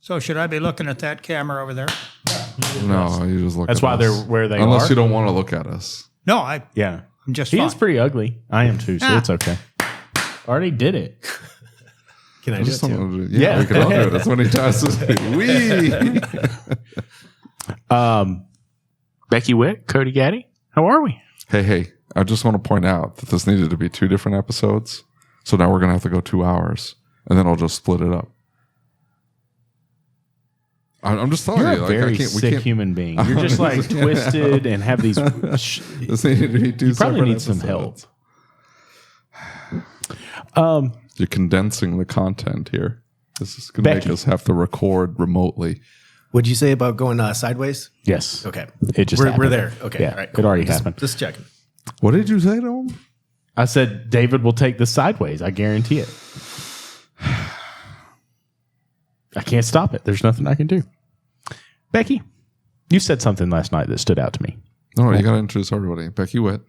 So should I be looking at that camera over there? No, you just look That's at why us. they're where they Unless are. you don't want to look at us. No, I'm just He fine. is pretty ugly. I am too, so it's okay. Already did it. Can I do it too? Yeah, we can all do it. That's when he tries to say, Becky Witt, Cody Gaddie, how are we? Hey, I just want to point out that this needed to be 2 different episodes. So now we're going to have to go 2 hours. And then I'll just split it up. I'm just telling You're you. a very sick human being. You're just like twisted and have these. This needed to be 2 You probably separate need some help. episodes. You're condensing the content here. This is going to make us have to record remotely. What'd you say about going sideways? Yes. Okay. It just we're happened. there. Okay. Yeah, All right. it already happened. Just checking. What did you say to him? I said David will take this sideways. I guarantee it. I can't stop it. There's nothing I can do. Becky, you said something last night that stood out to me. No, you got to introduce everybody. Becky Witt,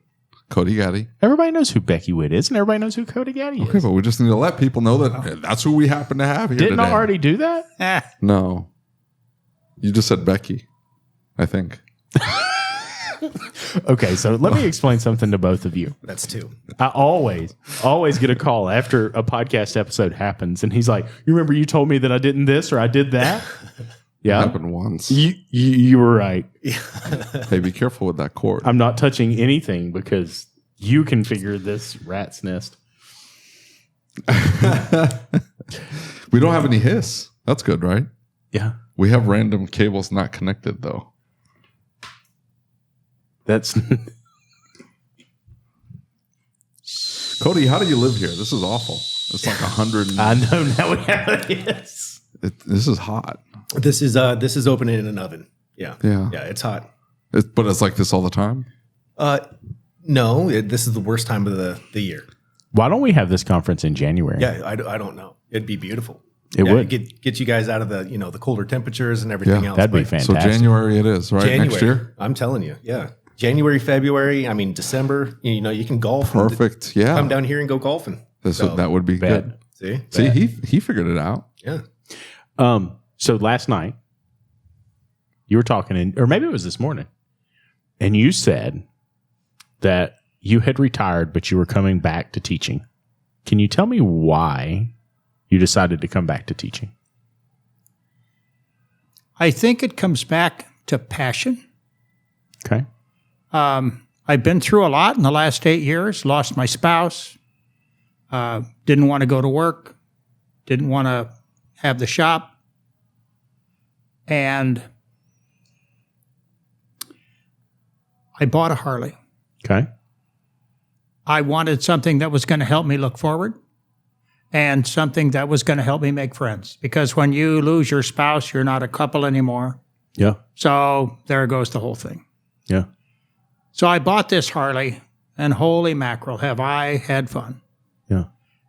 Cody Gaddie. Everybody knows who Becky Witt is, and everybody knows who Cody Gaddie is. Okay, but we just need to let people know that that's who we happen to have here Didn't today. I already do that? No. You just said Becky, I think. Okay, so let me explain something to both of you. That's 2. I always get a call after a podcast episode happens, and he's like, "You remember you told me that I didn't this or I did that?" Yeah, It happened once. you were right. Hey, be careful with that cord. I'm not touching anything because you configured this rat's nest. We don't have any hiss. That's good, right? Yeah, We have random cables not connected, though. that's Cody, how do you live here? This is awful. It's like 100. I know now we have this. This is hot. This is opening in an oven. Yeah. Yeah. Yeah. It's hot. But it's like this all the time? No, this is the worst time of the year. Why don't we have this conference in January? Yeah. I don't know. It'd be beautiful. It would. get you guys out of the colder temperatures and everything else. That'd be But fantastic. So January it is, right? January, Next year? I'm telling you. Yeah. January, February. I mean, December. You can golf. Perfect. Yeah. Come down here and go golfing. That would be Bad. good. See, he figured it out. Yeah. So last night you were talking, or maybe it was this morning, and you said that you had retired, but you were coming back to teaching. Can you tell me why you decided to come back to teaching? I think it comes back to passion. Okay. I've been through a lot in the last 8 years, lost my spouse, didn't want to go to work, didn't want to have the shop. And I bought a Harley. Okay. I wanted something that was going to help me look forward and something that was going to help me make friends. Because when you lose your spouse, you're not a couple anymore. Yeah. So there goes the whole thing. Yeah. So I bought this Harley, and holy mackerel, have I had fun. Yeah.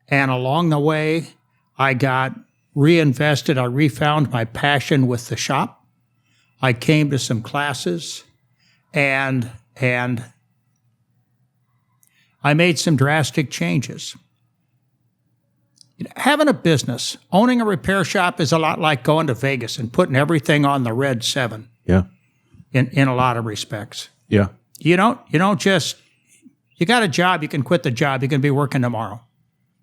And along the way, I got reinvested. I refound my passion with the shop. I came to some classes, and I made some drastic changes. Having a business, owning a repair shop is a lot like going to Vegas and putting everything on the red 7 Yeah. in a lot of respects. Yeah. You don't just, you got a job, you can quit the job, you can be working tomorrow.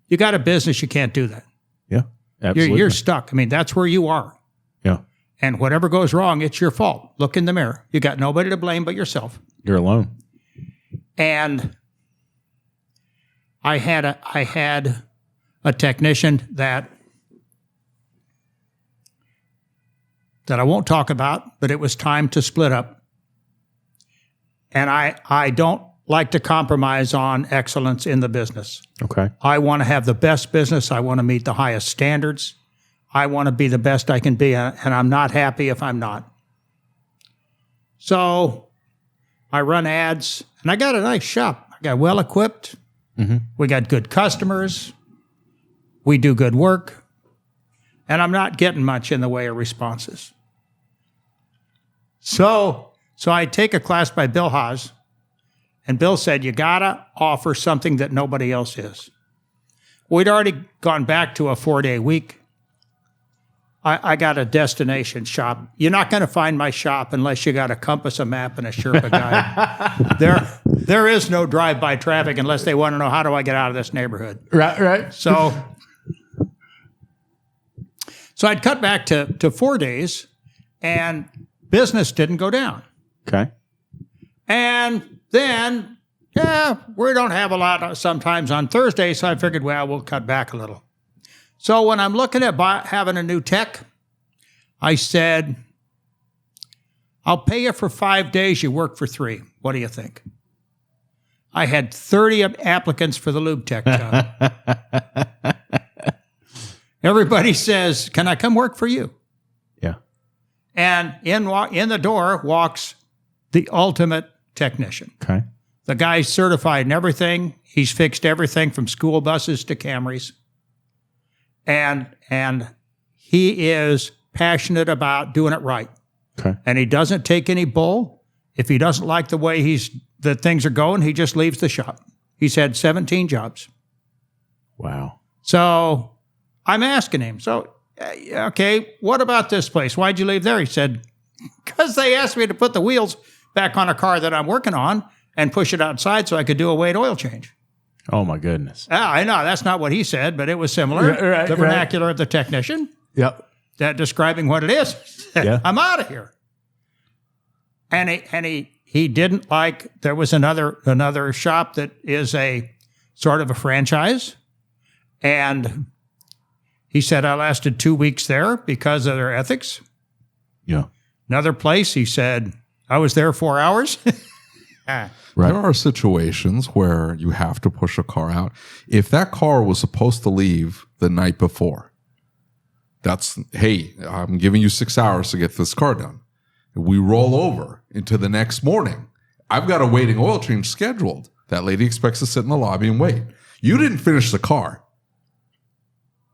You got a business, you can't do that. Yeah. Absolutely. You're stuck. I mean, that's where you are. Yeah. And whatever goes wrong, it's your fault. Look in the mirror. You got nobody to blame but yourself. You're alone. And I had a technician that I won't talk about, but it was time to split up. And I don't like to compromise on excellence in the business. Okay. I want to have the best business. I want to meet the highest standards. I want to be the best I can be, and I'm not happy if I'm not. So I run ads, and I got a nice shop. I got well equipped. Mm-hmm. We got good customers. We do good work. And I'm not getting much in the way of responses. So I take a class by Bill Haas, and Bill said, you got to offer something that nobody else is. We'd already gone back to a 4-day week. I got a destination shop. You're not going to find my shop unless you got a compass, a map, and a Sherpa guide. There is no drive-by traffic unless they want to know, how do I get out of this neighborhood? Right. So I'd cut back to 4 days, and business didn't go down. Okay. And then, we don't have a lot sometimes on Thursday, so I figured, well, we'll cut back a little. So when I'm looking at having a new tech, I said, I'll pay you for 5 days, you work for 3. What do you think? I had 30 applicants for the lube tech job. Everybody says, can I come work for you? Yeah. And in the door walks the ultimate technician. Okay. The guy's certified in everything. He's fixed everything from school buses to Camrys. And he is passionate about doing it right. Okay. And he doesn't take any bull. If he doesn't like the way the things are going, he just leaves the shop. He's had 17 jobs. Wow. So I'm asking him, okay, what about this place? Why'd you leave there? He said, because they asked me to put the wheels back on a car that I'm working on and push it outside so I could do a Witt oil change. Oh, my goodness. I know that's not what he said, but it was similar. Right, the vernacular of the technician. Yep. That describing what it is. Yeah. I'm out of here. And he didn't like. There was another shop that is a sort of a franchise, and he said I lasted 2 weeks there because of their ethics. Yeah. Another place, he said I was there 4 hours. Right. There are situations where you have to push a car out. If that car was supposed to leave the night before, hey, I'm giving you 6 hours to get this car done. We roll over into the next morning. I've got a waiting oil change scheduled. That lady expects to sit in the lobby and wait. You didn't finish the car.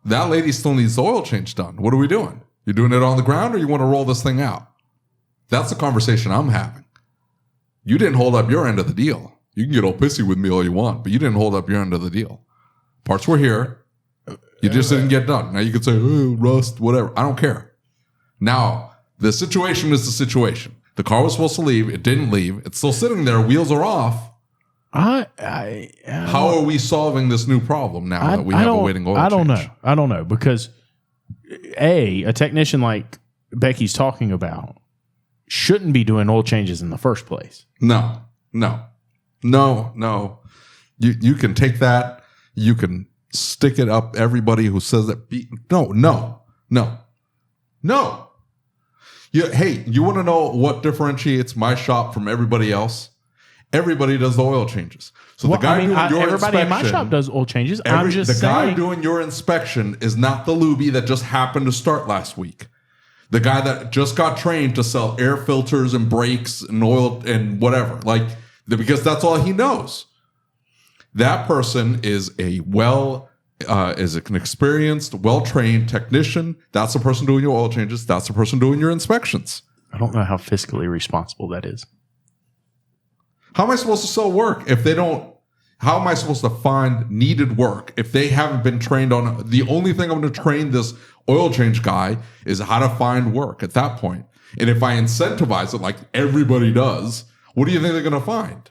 That lady still needs the oil change done. What are we doing? You doing it on the ground, or you want to roll this thing out? That's the conversation I'm having. You didn't hold up your end of the deal. You can get all pissy with me all you want, but you didn't hold up your end of the deal. Parts were here. You just didn't get done. Now you could say, oh, rust, whatever. I don't care. Now, the situation is the situation. The car was supposed to leave. It didn't leave. It's still sitting there. Wheels are off. How are we solving this new problem now that we have a waiting oil change? I don't know. Because, a technician like Becky's talking about shouldn't be doing oil changes in the first place. No. You can take that. You can stick it up everybody who says that. No. Hey, you want to know what differentiates my shop from everybody else? Everybody does the oil changes. So everybody in my shop does oil changes. The guy doing your inspection is not the lubie that just happened to start last week. The guy that just got trained to sell air filters and brakes and oil and whatever, because that's all he knows. That person is an experienced, well-trained technician. That's the person doing your oil changes. That's the person doing your inspections. I don't know how fiscally responsible that is. How am I supposed to sell work if they don't? How am I supposed to find needed work if they haven't been trained on? The only thing I'm going to train this oil change guy is how to find work at that point. And if I incentivize it like everybody does, what do you think they're going to find?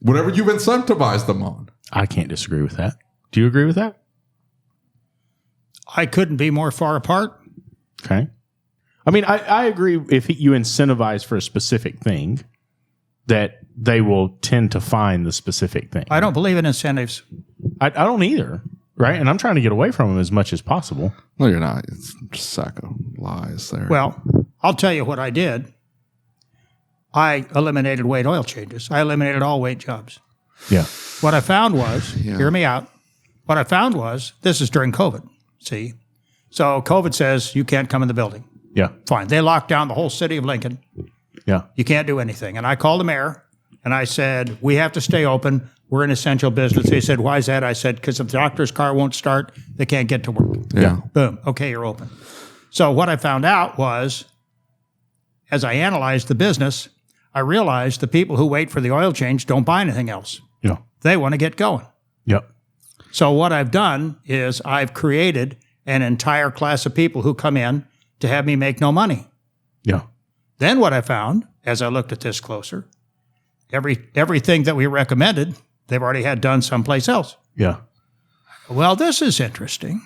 Whatever you've incentivized them on. I can't disagree with that. Do you agree with that? I couldn't be more far apart. Okay. I mean, I agree if you incentivize for a specific thing, that they will tend to find the specific thing. I don't believe in incentives. I don't either, right? And I'm trying to get away from them as much as possible. No, you're not. It's just a sack of lies there. Well, I'll tell you what I did. I eliminated Witt oil changes. I eliminated all Witt jobs. Yeah. What I found was, hear me out. What I found was, this is during COVID, see? So COVID says you can't come in the building. Yeah. Fine. They locked down the whole city of Lincoln. Yeah. You can't do anything. And I called the mayor and I said, we have to stay open. We're an essential business. They said, why is that? I said, because if the doctor's car won't start, they can't get to work. Yeah. Boom. Okay, you're open. So what I found out was, as I analyzed the business, I realized the people who wait for the oil change don't buy anything else. Yeah. They want to get going. Yep. So what I've done is I've created an entire class of people who come in to have me make no money. Yeah. Then what I found, as I looked at this closer, everything that we recommended, they've already had done someplace else. Yeah. Well, this is interesting.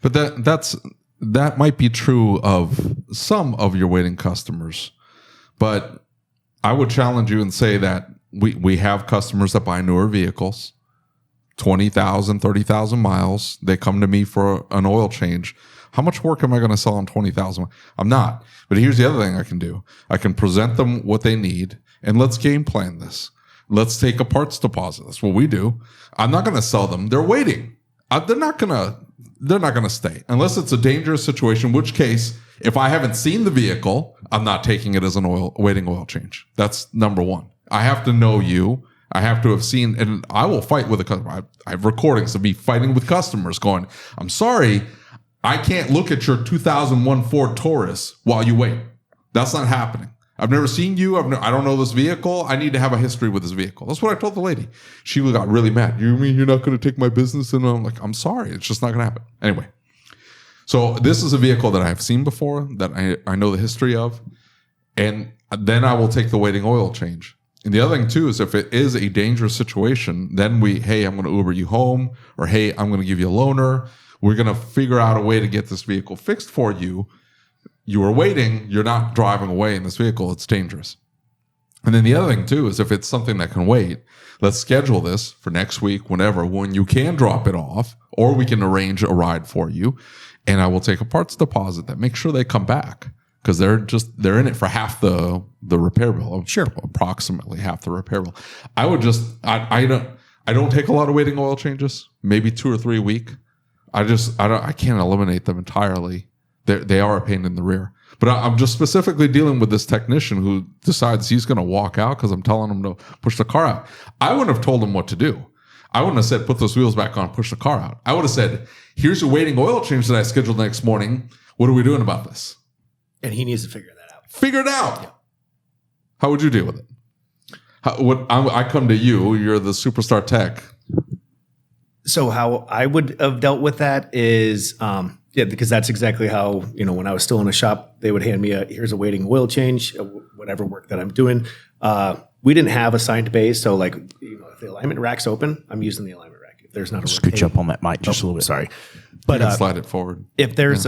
But that might be true of some of your waiting customers. But I would challenge you and say that we have customers that buy newer vehicles, 20,000, 30,000 miles. They come to me for an oil change. How much work am I going to sell on 20,000? I'm not. But here's the other thing I can do. I can present them what they need, and let's game plan this. Let's take a parts deposit. That's what we do. I'm not going to sell them. They're waiting. They're not going to stay unless it's a dangerous situation, in which case, if I haven't seen the vehicle, I'm not taking it as an waiting oil change. That's number one. I have to know you. I have to have seen, and I will fight with a customer. I have recordings of me fighting with customers going, I'm sorry, I can't look at your 2001 Ford Taurus while you wait. That's not happening. I've never seen you. I don't know this vehicle. I need to have a history with this vehicle. That's what I told the lady. She got really mad. You mean you're not going to take my business? And I'm like, I'm sorry. It's just not going to happen. Anyway, so this is a vehicle that I've seen before, that I know the history of. And then I will take the waiting oil change. And the other thing too is if it is a dangerous situation, then hey, I'm going to Uber you home, or hey, I'm going to give you a loaner. We're going to figure out a way to get this vehicle fixed for you. You are waiting. You're not driving away in this vehicle. It's dangerous. And then the other thing too is if it's something that can wait, let's schedule this for next week, when you can drop it off, or we can arrange a ride for you. And I will take a parts deposit that makes sure they come back, because they're in it for half the repair bill. Sure. Approximately half the repair bill. I don't take a lot of waiting oil changes, maybe 2 or 3 a week. I can't eliminate them entirely. They are a pain in the rear. But I'm just specifically dealing with this technician who decides he's going to walk out because I'm telling him to push the car out. I wouldn't have told him what to do. I wouldn't have said, put those wheels back on, push the car out. I would have said, here's a waiting oil change that I scheduled next morning. What are we doing about this? And he needs to figure that out. Figure it out. Yeah. How would you deal with it? I come to you. You're the superstar tech. So how I would have dealt with that is, because that's exactly how, when I was still in a shop, they would hand me here's a waiting oil change, whatever work that I'm doing. We didn't have assigned bays. So if the alignment rack's open, I'm using the alignment rack. If there's not a scooch up on that mic just a little bit. Sorry. But you can slide it forward. If there's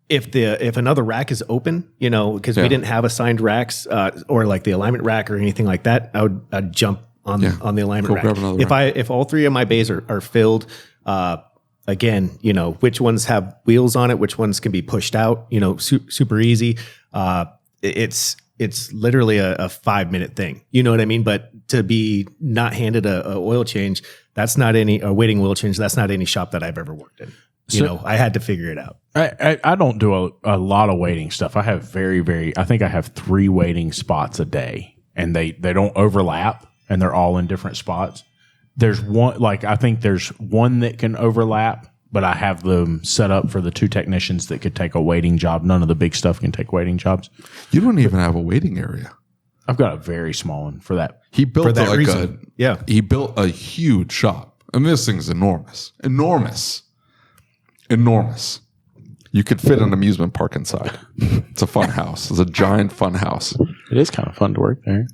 if another rack is open, because we didn't have assigned racks, or like the alignment rack or anything like that, I'd jump on the alignment rack. If all three of my bays are filled, again, which ones have wheels on it, which ones can be pushed out, super easy. It's literally a 5-minute thing. You know what I mean? But to be not handed a oil change, that's not a waiting oil change. That's not any shop that I've ever worked in. I had to figure it out. I don't do a lot of waiting stuff. I have I think I have 3 waiting spots a day, and they don't overlap, and they're all in different spots. There's one, I think there's one that can overlap, but I have them set up for the 2 technicians that could take a waiting job. None of the big stuff can take waiting jobs. You don't even have a waiting area. I've got a very small one for that. He built for that reason. He built a huge shop. I mean, this thing's enormous. You could fit an amusement park inside. It's a fun house. It's a giant fun house. It is kind of fun to work there.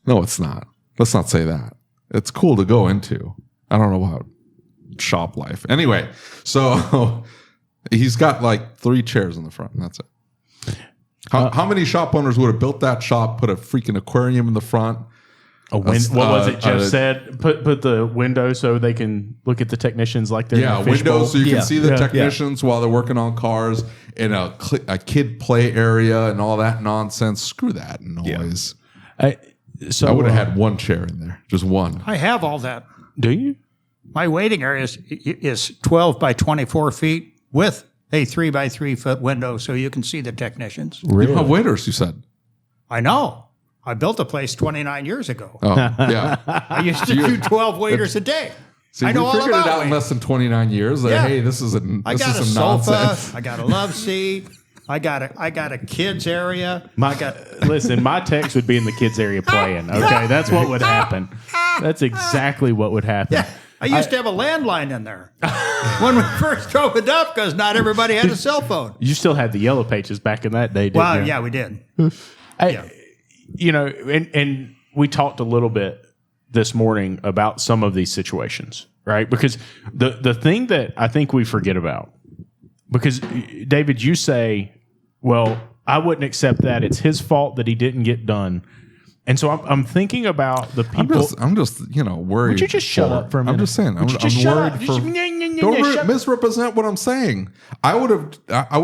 No, it's not. Let's not say that. It's cool to go into. I don't know about shop life. Anyway, so he's got 3 chairs in the front, and that's it. How many shop owners would have built that shop, put a freaking aquarium in the front? What was it Jeff said? Put the window so they can look at the technicians like they're in a fishbowl. Windows so you can see the technicians while they're working on cars, in a kid play area and all that nonsense. Screw that noise. I would have had 1 chair in there, just one. I have all that. Do you? My waiting area is 12 by 24 feet with a 3 by 3 foot window so you can see the technicians. Really? You have waiters, you said. I know. I built a place 29 years ago. Oh, yeah. I used to do 12 waiters a day. So I know all figured about it out in less than 29 years. Hey, this is some sofa, nonsense. I got a love seat. I got a kids area. Listen, my text would be in the kids area playing. Okay, that's what would happen. That's exactly what would happen. Yeah. I used to have a landline in there when we first opened up because not everybody had a cell phone. You still had the yellow pages back in that day, didn't you? Yeah, we did. You know, and we talked a little bit this morning about some of these situations, right? Because the thing that I think we forget about, because David, you say, well, I wouldn't accept that. It's his fault that he didn't get done. And so I'm thinking about the people. I'm just worried. Would you just shut up for a minute? I'm just saying. I'm worried for. Don't misrepresent what I'm saying. I would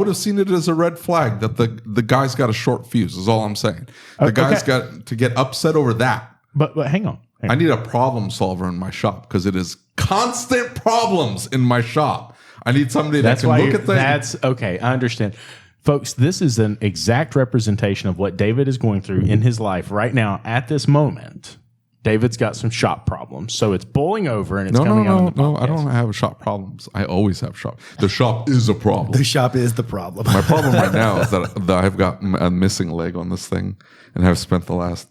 have seen it as a red flag that the guy's got a short fuse. Is all I'm saying. The guy's got to get upset over that. But hang on. I need a problem solver in my shop because it is constant problems in my shop. I need somebody that can look at things. That's okay. I understand. Folks, this is an exact representation of what David is going through in his life right now at this moment. David's got some shop problems, so it's boiling over and it's coming out on the podcast. No, I don't have shop problems. I always have shop. The shop is a problem. The shop is the problem. My problem right now is that I've got a missing leg on this thing and have spent the last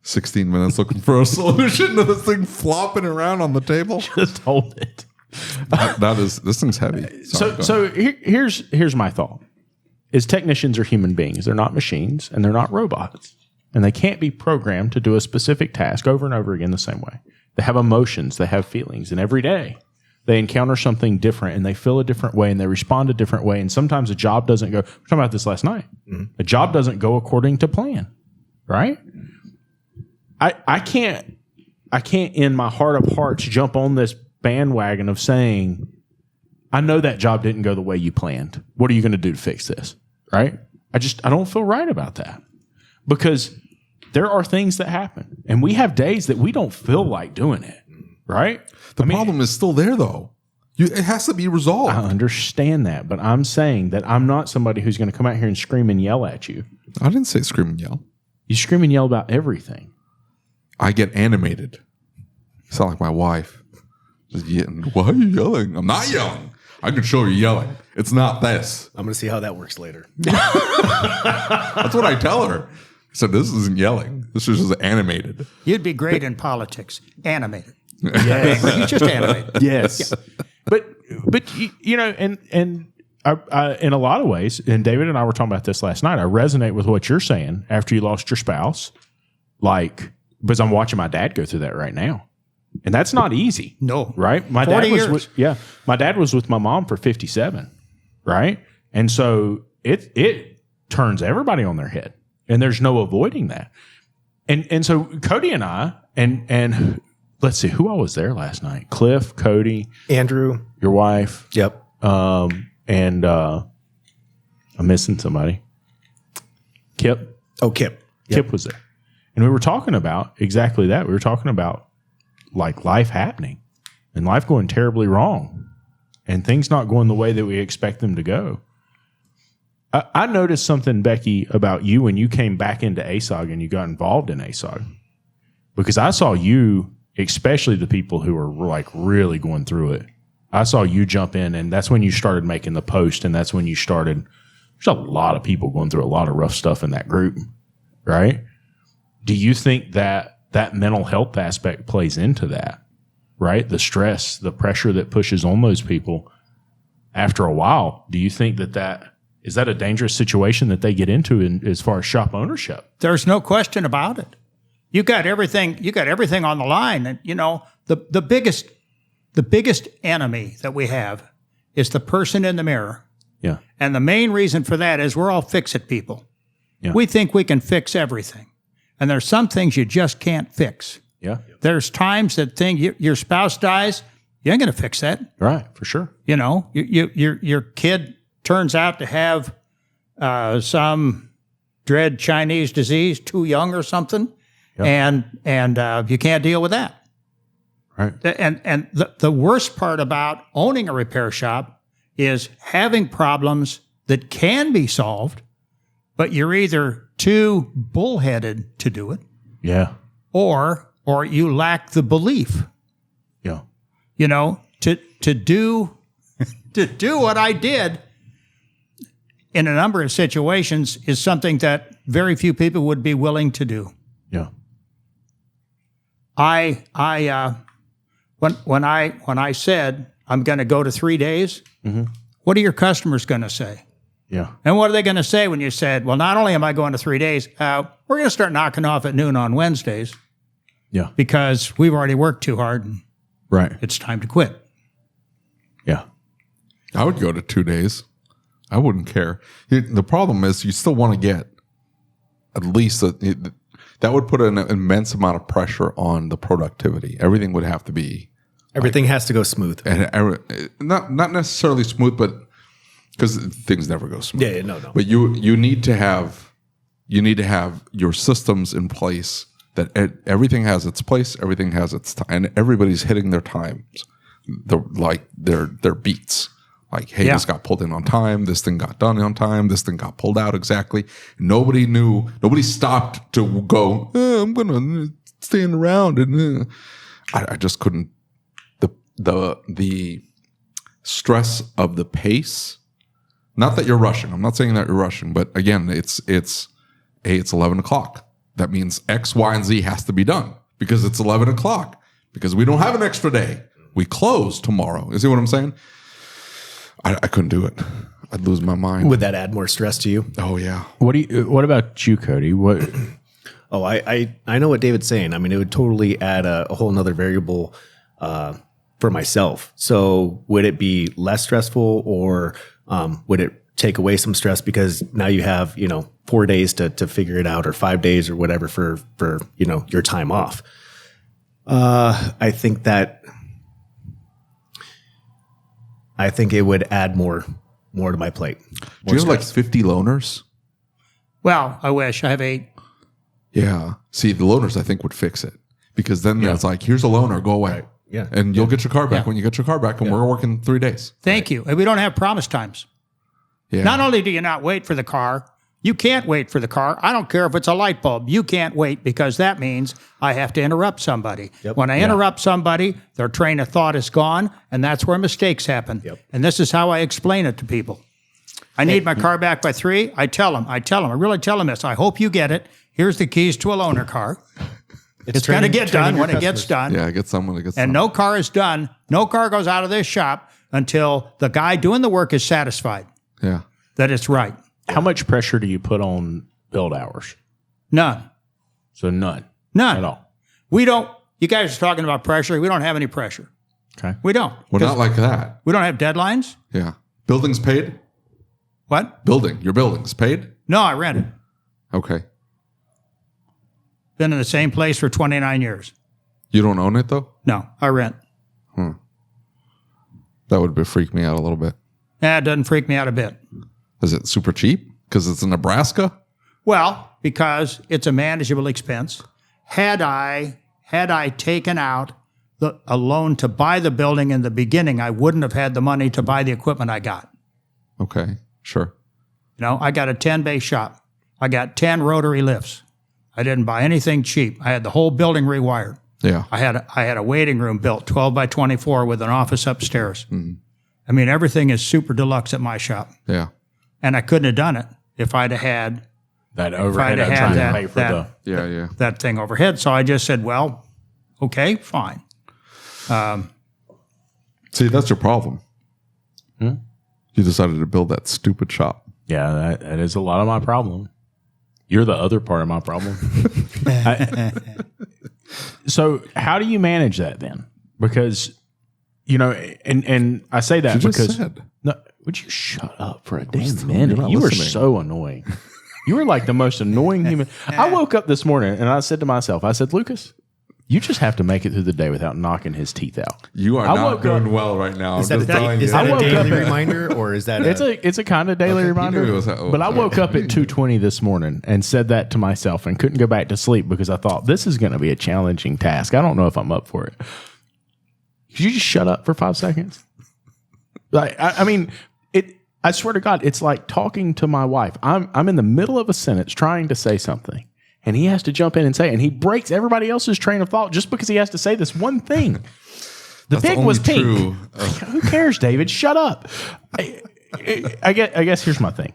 16 minutes looking for a solution to this thing flopping around on the table. Just hold it. This thing's heavy. So here's my thought. Is technicians are human beings. They're not machines and they're not robots. And they can't be programmed to do a specific task over and over again the same way. They have emotions, they have feelings, and every day they encounter something different and they feel a different way and they respond a different way. And sometimes a job doesn't go, we were talking about this last night. Mm-hmm. A job doesn't go according to plan, right? I can't in my heart of hearts jump on this bandwagon of saying, I know that job didn't go the way you planned. What are you going to do to fix this? Right? I don't feel right about that because there are things that happen and we have days that we don't feel like doing it. Right? The problem is still there though. It has to be resolved. I understand that, but I'm saying that I'm not somebody who's going to come out here and scream and yell at you. I didn't say scream and yell. You scream and yell about everything. I get animated. You sound like my wife. Why are you yelling? I'm not yelling. I can show you yelling. It's not this. I'm going to see how that works later. That's what I tell her. I said, this isn't yelling. This is just animated. You'd be great in politics. Animated. Yes. You just animated. Yes. Yeah. But you know, and I, in a lot of ways, and David and I were talking about this last night, I resonate with what you're saying after you lost your spouse. Like, because I'm watching my dad go through that right now. And that's not easy. No. Right? My dad was my dad was with my mom for 57. Right? And so it turns everybody on their head. And there's no avoiding that. And so Cody and I and let's see who all was there last night. Cliff, Cody, Andrew, your wife. Yep. And I'm missing somebody. Kip. Oh, Kip. Yep. Kip was there. And we were talking about exactly that. We were talking about like life happening and life going terribly wrong and things not going the way that we expect them to go. I noticed something, Becky, about you when you came back into ASOG and you got involved in ASOG, because I saw you, especially the people who were like really going through it. I saw you jump in, and that's when you started making the post, and that's when you started. There's a lot of people going through a lot of rough stuff in that group, right? Do you think that mental health aspect plays into that, right? The stress, the pressure that pushes on those people after a while. Do you think that is that a dangerous situation that they get into as far as shop ownership? There's no question about it. You got everything on the line. And you know, the biggest enemy that we have is the person in the mirror. Yeah. And the main reason for that is we're all fix-it people. Yeah. We think we can fix everything. And there's some things you just can't fix. Yeah. There's times that your spouse dies, you ain't going to fix that. Right, for sure. You know, your kid turns out to have some dread Chinese disease, too young or something, and you can't deal with that. Right. And the worst part about owning a repair shop is having problems that can be solved, but you're either too bullheaded to do it, yeah, or you lack the belief. Yeah. You know, to do what I did in a number of situations is something that very few people would be willing to do. Yeah. I when I said I'm going to go to 3 days, what are your customers going to say? Yeah. And what are they going to say when you said, well, not only am I going to 3 days, we're going to start knocking off at noon on Wednesdays. Yeah. Because we've already worked too hard and Right. it's time to quit. Yeah. I would go to 2 days. I wouldn't care. The problem is you still want to get at least that would put an immense amount of pressure on the productivity. Everything would have to be. Everything has to go smooth. And not necessarily smooth, but because things never go smooth. Yeah, no. But you need to have your systems in place that everything has its place, everything has its time, and everybody's hitting their times, their beats. Like, hey, this got pulled in on time. This thing got done on time. This thing got pulled out exactly. Nobody knew. Nobody stopped to go, I'm going to stand around. And I just couldn't. The stress of the pace. Not that you're rushing. I'm not saying that you're rushing. But again, it's 11 o'clock. That means X, Y, and Z has to be done because it's 11 o'clock. Because we don't have an extra day. We close tomorrow. You see what I'm saying? I couldn't do it. I'd lose my mind. Would that add more stress to you? Oh yeah. What about you, Cody? What? Oh, I know what David's saying. I mean, it would totally add a whole nother variable for myself. So would it be less stressful, or would it take away some stress because now you have 4 days to figure it out, or 5 days or whatever for your time off? I think it would add more to my plate. Do you have like 50 loaners? Well, I wish. I have 8. Yeah. See, the loaners I think would fix it because then it's like, here's a loaner, go away. Right. Yeah. And you'll get your car back when you get your car back, and we're working 3 days. Thank you. And we don't have promise times. Yeah. Not only do you not wait for the car, you can't wait for the car. I don't care if it's a light bulb. You can't wait because that means I have to interrupt somebody. Yep. When I interrupt somebody, their train of thought is gone, and that's where mistakes happen. Yep. And this is how I explain it to people. I need my car back by 3. I really tell them this. I hope you get it. Here's the keys to a loaner car. It's going to get done when it gets done. Yeah, get someone to get And no car is done. No car goes out of this shop until the guy doing the work is satisfied Yeah. that it's right. How much pressure do you put on build hours? None. So none None. at all. We don't. You guys are talking about pressure. We don't have any pressure. Okay. We don't. We're not like that. We don't have deadlines. Yeah. Buildings paid? What? Your building's paid? No, I rent it. Okay. Been in the same place for 29 years. You don't own it though? No, I rent. That would freak me out a little bit. It doesn't freak me out a bit. Is it super cheap? Because it's in Nebraska? Well, because it's a manageable expense. Had I taken out a loan to buy the building in the beginning, I wouldn't have had the money to buy the equipment I got. Okay, sure. I got a 10-bay shop. I got 10 rotary lifts. I didn't buy anything cheap. I had the whole building rewired. Yeah. I had a waiting room built 12 by 24 with an office upstairs. Mm-hmm. I mean, everything is super deluxe at my shop. Yeah. And I couldn't have done it if I'd have had that overhead of trying to pay for that thing overhead. So I just said, well, okay, fine. See, that's your problem. You decided to build that stupid shop. Yeah, that is a lot of my problem. You're the other part of my problem. So how do you manage that then? Because, and I say that because... No, would you shut up for a damn minute? You were so annoying. You were like the most annoying human. I woke up this morning and I said to myself, Lucas, you just have to make it through the day without knocking his teeth out. You are not doing well right now. Is that a daily reminder, or is that it's a kind of daily reminder? But I woke up at 2:20 this morning and said that to myself and couldn't go back to sleep because I thought this is going to be a challenging task. I don't know if I'm up for it. Could you just shut up for 5 seconds? Like, I mean, I swear to God, it's like talking to my wife. I'm in the middle of a sentence trying to say something, and he has to jump in and say it, and he breaks everybody else's train of thought just because he has to say this one thing. The pig was pink. Who cares, David? Shut up. I guess here's my thing.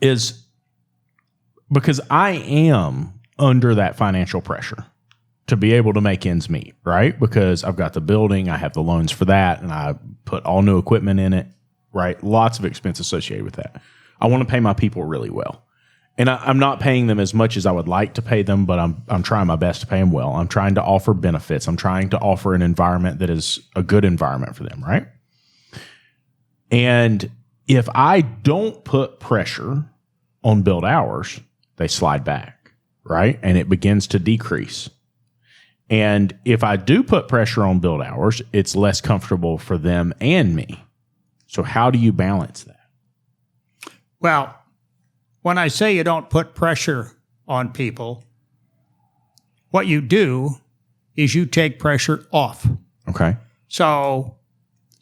Is because I am under that financial pressure to be able to make ends meet, right? Because I've got the building, I have the loans for that, and I put all new equipment in it, right? Lots of expense associated with that. I want to pay my people really well. And I'm not paying them as much as I would like to pay them, but I'm trying my best to pay them well. I'm trying to offer benefits. I'm trying to offer an environment that is a good environment for them, right? And if I don't put pressure on build hours, they slide back, right? And it begins to decrease. And if I do put pressure on build hours, it's less comfortable for them and me. So how do you balance that? Well, when I say you don't put pressure on people, what you do is you take pressure off. Okay. So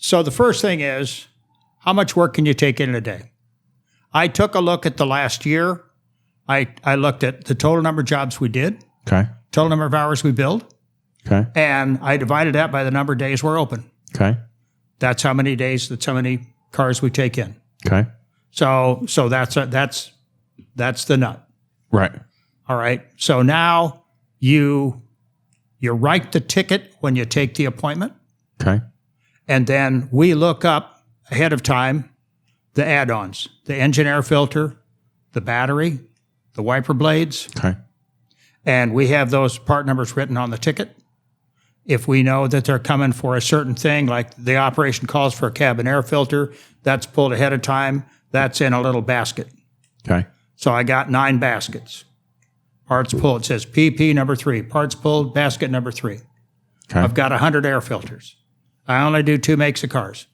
the first thing is, how much work can you take in a day? I took a look at the last year. I looked at the total number of jobs we did, Okay. total number of hours we billed, Okay. and I divided that by the number of days we're open. Okay. That's how many days, that's how many cars we take in. Okay. So that's the nut. Right. All right. So now you write the ticket when you take the appointment, Okay. and then we look up ahead of time the add-ons, the engine air filter, the battery, the wiper blades, Okay. and we have those part numbers written on the ticket. If we know that they're coming for a certain thing, like the operation calls for a cabin air filter, that's pulled ahead of time, that's in a little basket. Okay. So I got 9 baskets. Parts pulled. It says PP number 3. Parts pulled, basket number 3. Okay. I've got 100 air filters. I only do 2 makes of cars.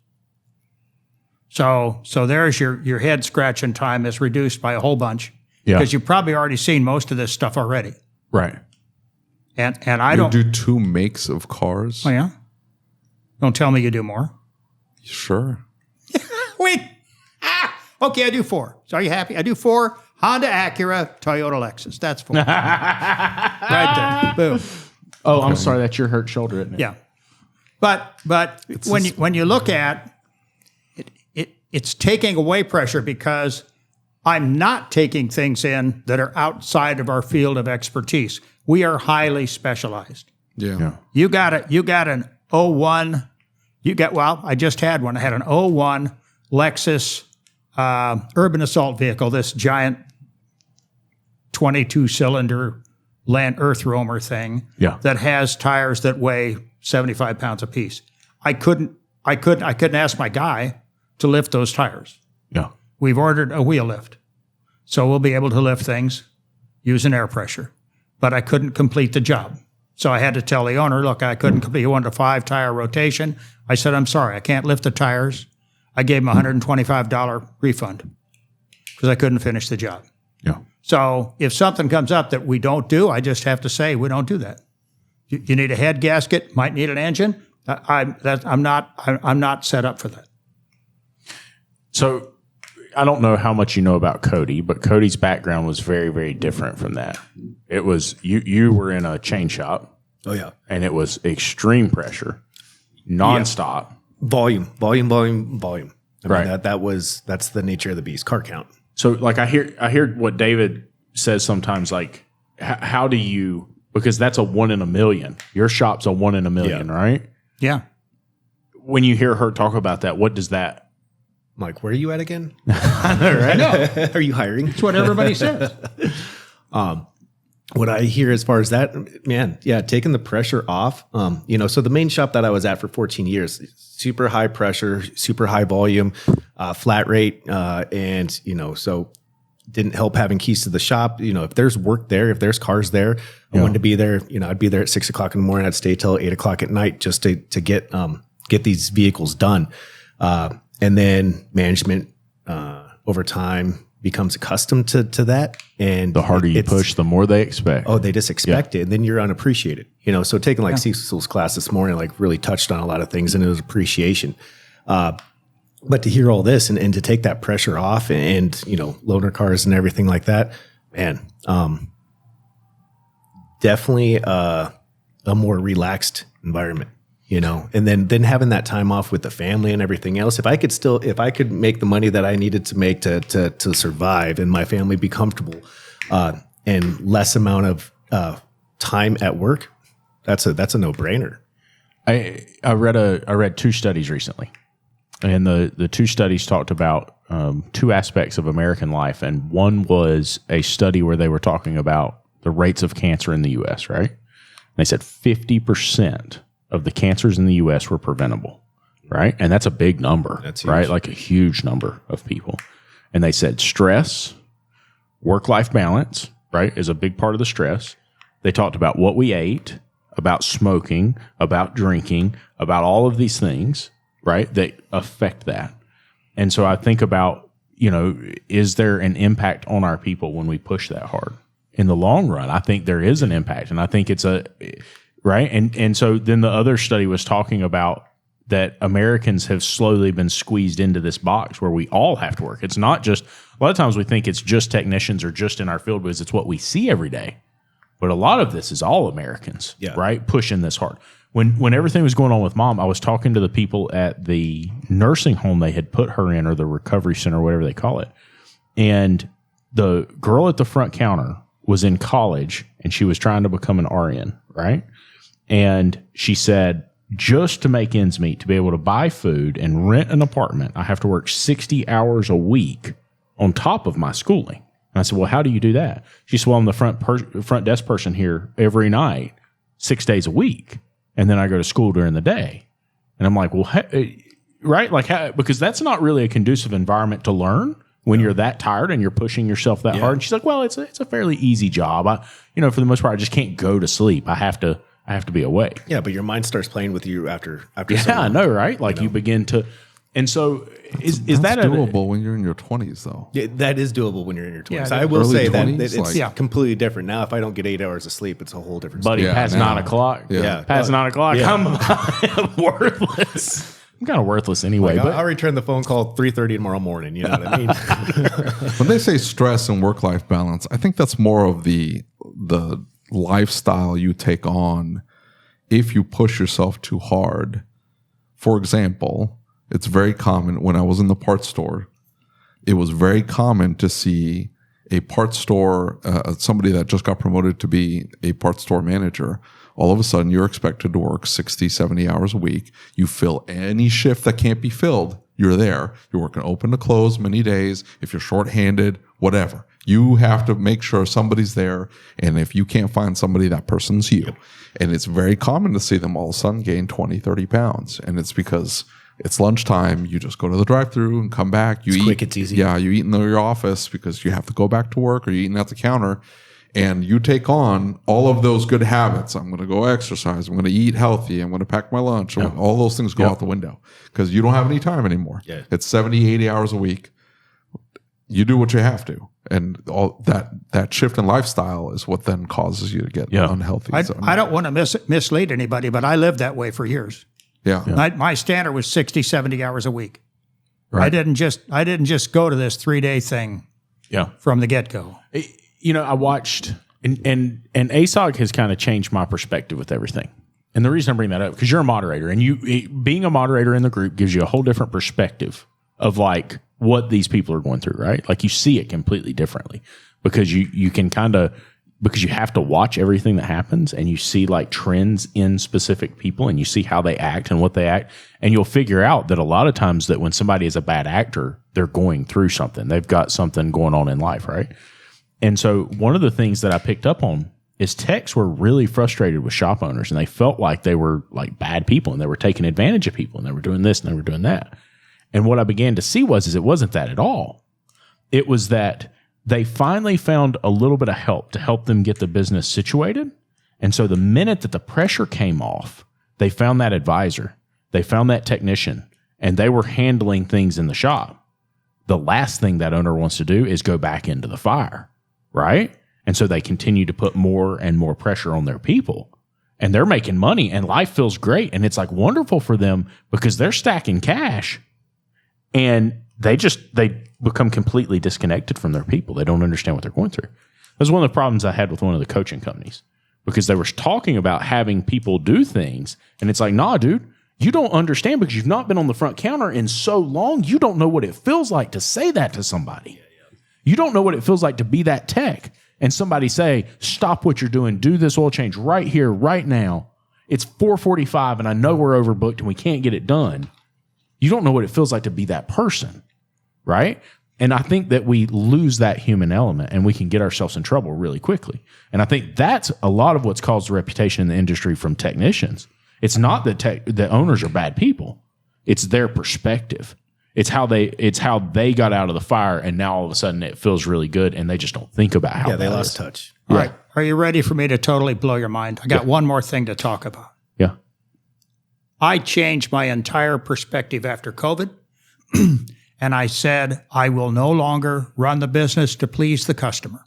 So there's your head scratching time is reduced by a whole bunch. Yeah. Because you've probably already seen most of this stuff already. Right. And I You don't do 2 makes of cars? Oh yeah? Don't tell me you do more. Sure. Wait. Okay, I do 4. So are you happy? I do 4. Honda, Acura, Toyota, Lexus. That's 4. Right there. Boom. Oh, I'm sorry. That's your hurt shoulder, isn't it? Yeah. But when you look at it's taking away pressure because I'm not taking things in that are outside of our field of expertise. We are highly specialized. Yeah. You got an 01. I just had one. I had an 01 Lexus urban assault vehicle, this giant 22-cylinder land earth roamer thing that has tires that weigh 75 pounds apiece. I couldn't ask my guy to lift those tires. Yeah. We've ordered a wheel lift. So we'll be able to lift things using air pressure. But I couldn't complete the job. So I had to tell the owner, look, I couldn't complete. He wanted a 5-tire rotation. I said, I'm sorry, I can't lift the tires. I gave him a $125 refund because I couldn't finish the job. Yeah. So if something comes up that we don't do, I just have to say we don't do that. You need a head gasket, might need an engine. I'm not set up for that. So I don't know how much you know about Cody, but Cody's background was very, very different from that. It was you were in a chain shop. Oh yeah. And it was extreme pressure, nonstop. Yeah. Volume. I mean, Right. that's the nature of the beast. Car count. So like I hear what David says sometimes, like how do you, because that's a 1 in a million. Your shop's a 1 in a million, right? Yeah. When you hear her talk about that, what does that? I'm like, where are you at again? I know. Are you hiring? That's what everybody says. What I hear as far as that, man, yeah, taking the pressure off. So the main shop that I was at for 14 years, super high pressure, super high volume, flat rate, and so didn't help having keys to the shop. If there's work there, if there's cars there, I wanted to be there. I'd be there at 6 o'clock in the morning. I'd stay till 8 o'clock at night just to get these vehicles done. And then management over time becomes accustomed to that. And The harder you push, the more they expect. Oh, they just expect it. And then you're unappreciated. So taking like Cecil's class this morning, like really touched on a lot of things, and it was appreciation. But to hear all this and to take that pressure off and loaner cars and everything like that, man, definitely a more relaxed environment. And then having that time off with the family and everything else. If I could make the money that I needed to make to survive and my family be comfortable, and less amount of time at work, that's a no-brainer. I read 2 studies recently, and the 2 studies talked about 2 aspects of American life, and one was a study where they were talking about the rates of cancer in the U.S., right? And they said 50% of the cancers in the U.S. were preventable, right? And that's a big number, right? Like a huge number of people. And they said stress, work-life balance, right, is a big part of the stress. They talked about what we ate, about smoking, about drinking, about all of these things, right, that affect that. And so I think about, is there an impact on our people when we push that hard? In the long run, I think there is an impact, and I think it's right. And so then the other study was talking about that Americans have slowly been squeezed into this box where we all have to work. It's not just, a lot of times we think it's just technicians or just in our field because it's what we see every day. But a lot of this is all Americans, right, pushing this hard. When everything was going on with Mom, I was talking to the people at the nursing home they had put her in, or the recovery center, whatever they call it. And the girl at the front counter was in college, and she was trying to become an RN, right? And she said, just to make ends meet, to be able to buy food and rent an apartment, I have to work 60 hours a week on top of my schooling. And I said, well, how do you do that? She said, well, I'm the front desk person here every night, 6 days a week. And then I go to school during the day. And I'm like, well, right? Like, because that's not really a conducive environment to learn when you're that tired and you're pushing yourself that hard. And she's like, well, it's a fairly easy job. For the most part, I just can't go to sleep. I have to be awake. Yeah, but your mind starts playing with you after. Yeah, I know, right? Like you begin to, and so is that doable when you're in your 20s, though? Yeah, that is doable when you're in your 20s. Yeah, I will say 20s, that it's completely different. Now, if I don't get 8 hours of sleep, it's a whole different buddy. story. Past 9 o'clock. Yeah. Past 9 o'clock. Yeah. I'm worthless. I'm kind of worthless anyway. Like, but I'll return the phone call 3:30 tomorrow morning. You know what I mean? When they say stress and work-life balance, I think that's more of the lifestyle you take on if you push yourself too hard. For example, it's very common when I was in the parts store, it was very common to see a parts store, somebody that just got promoted to be a parts store manager. All of a sudden, you're expected to work 60, 70 hours a week. You fill any shift that can't be filled, you're there. You're working open to close many days. If you're shorthanded, whatever. You have to make sure somebody's there. And if you can't find somebody, that person's you. Yep. And it's very common to see them all of a sudden gain 20, 30 pounds. And it's because it's lunchtime. You just go to the drive-thru and come back. It's quick, it's easy. Yeah, you eat in your office because you have to go back to work, or you're eating at the counter. And you take on all of those good habits. I'm going to go exercise. I'm going to eat healthy. I'm going to pack my lunch. Yep. All those things go out the window because you don't have any time anymore. Yeah. It's 70, 80 hours a week. You do what you have to. And all that shift in lifestyle is what then causes you to get unhealthy. I don't want to mislead anybody, but I lived that way for years. Yeah. My standard was 60, 70 hours a week. Right. I didn't just go to this 3-day thing from the get-go. I watched, and ASOG has kind of changed my perspective with everything. And the reason I bring that up, because you're a moderator, and being a moderator in the group gives you a whole different perspective of like what these people are going through, right? Like you see it completely differently because you can because you have to watch everything that happens, and you see like trends in specific people, and you see how they act and what they act. And you'll figure out that a lot of times that when somebody is a bad actor, they're going through something. They've got something going on in life, right? And so one of the things that I picked up on is techs were really frustrated with shop owners, and they felt like they were like bad people, and they were taking advantage of people, and they were doing this and they were doing that. And what I began to see is it wasn't that at all. It was that they finally found a little bit of help to help them get the business situated. And so the minute that the pressure came off, they found that advisor, they found that technician, and they were handling things in the shop. The last thing that owner wants to do is go back into the fire, right? And so they continue to put more and more pressure on their people, and they're making money, and life feels great. And it's like wonderful for them because they're stacking cash, and they become completely disconnected from their people. They don't understand what they're going through. That's one of the problems I had with one of the coaching companies, because they were talking about having people do things. And it's like, nah, dude, you don't understand because you've not been on the front counter in so long. You don't know what it feels like to say that to somebody. You don't know what it feels like to be that tech and somebody say, stop what you're doing. Do this oil change right here, right now. it's 4:45 and I know we're overbooked and we can't get it done. You don't know what it feels like to be that person, right? And I think that we lose that human element and we can get ourselves in trouble really quickly. And I think that's a lot of what's caused the reputation in the industry from technicians. It's not that the owners are bad people. It's their perspective. It's how they got out of the fire, and now all of a sudden it feels really good, and they just don't think about how. Yeah, they lost touch. All right. Are you ready for me to totally blow your mind? I got one more thing to talk about. Yeah. I changed my entire perspective after COVID, and I said, I will no longer run the business to please the customer.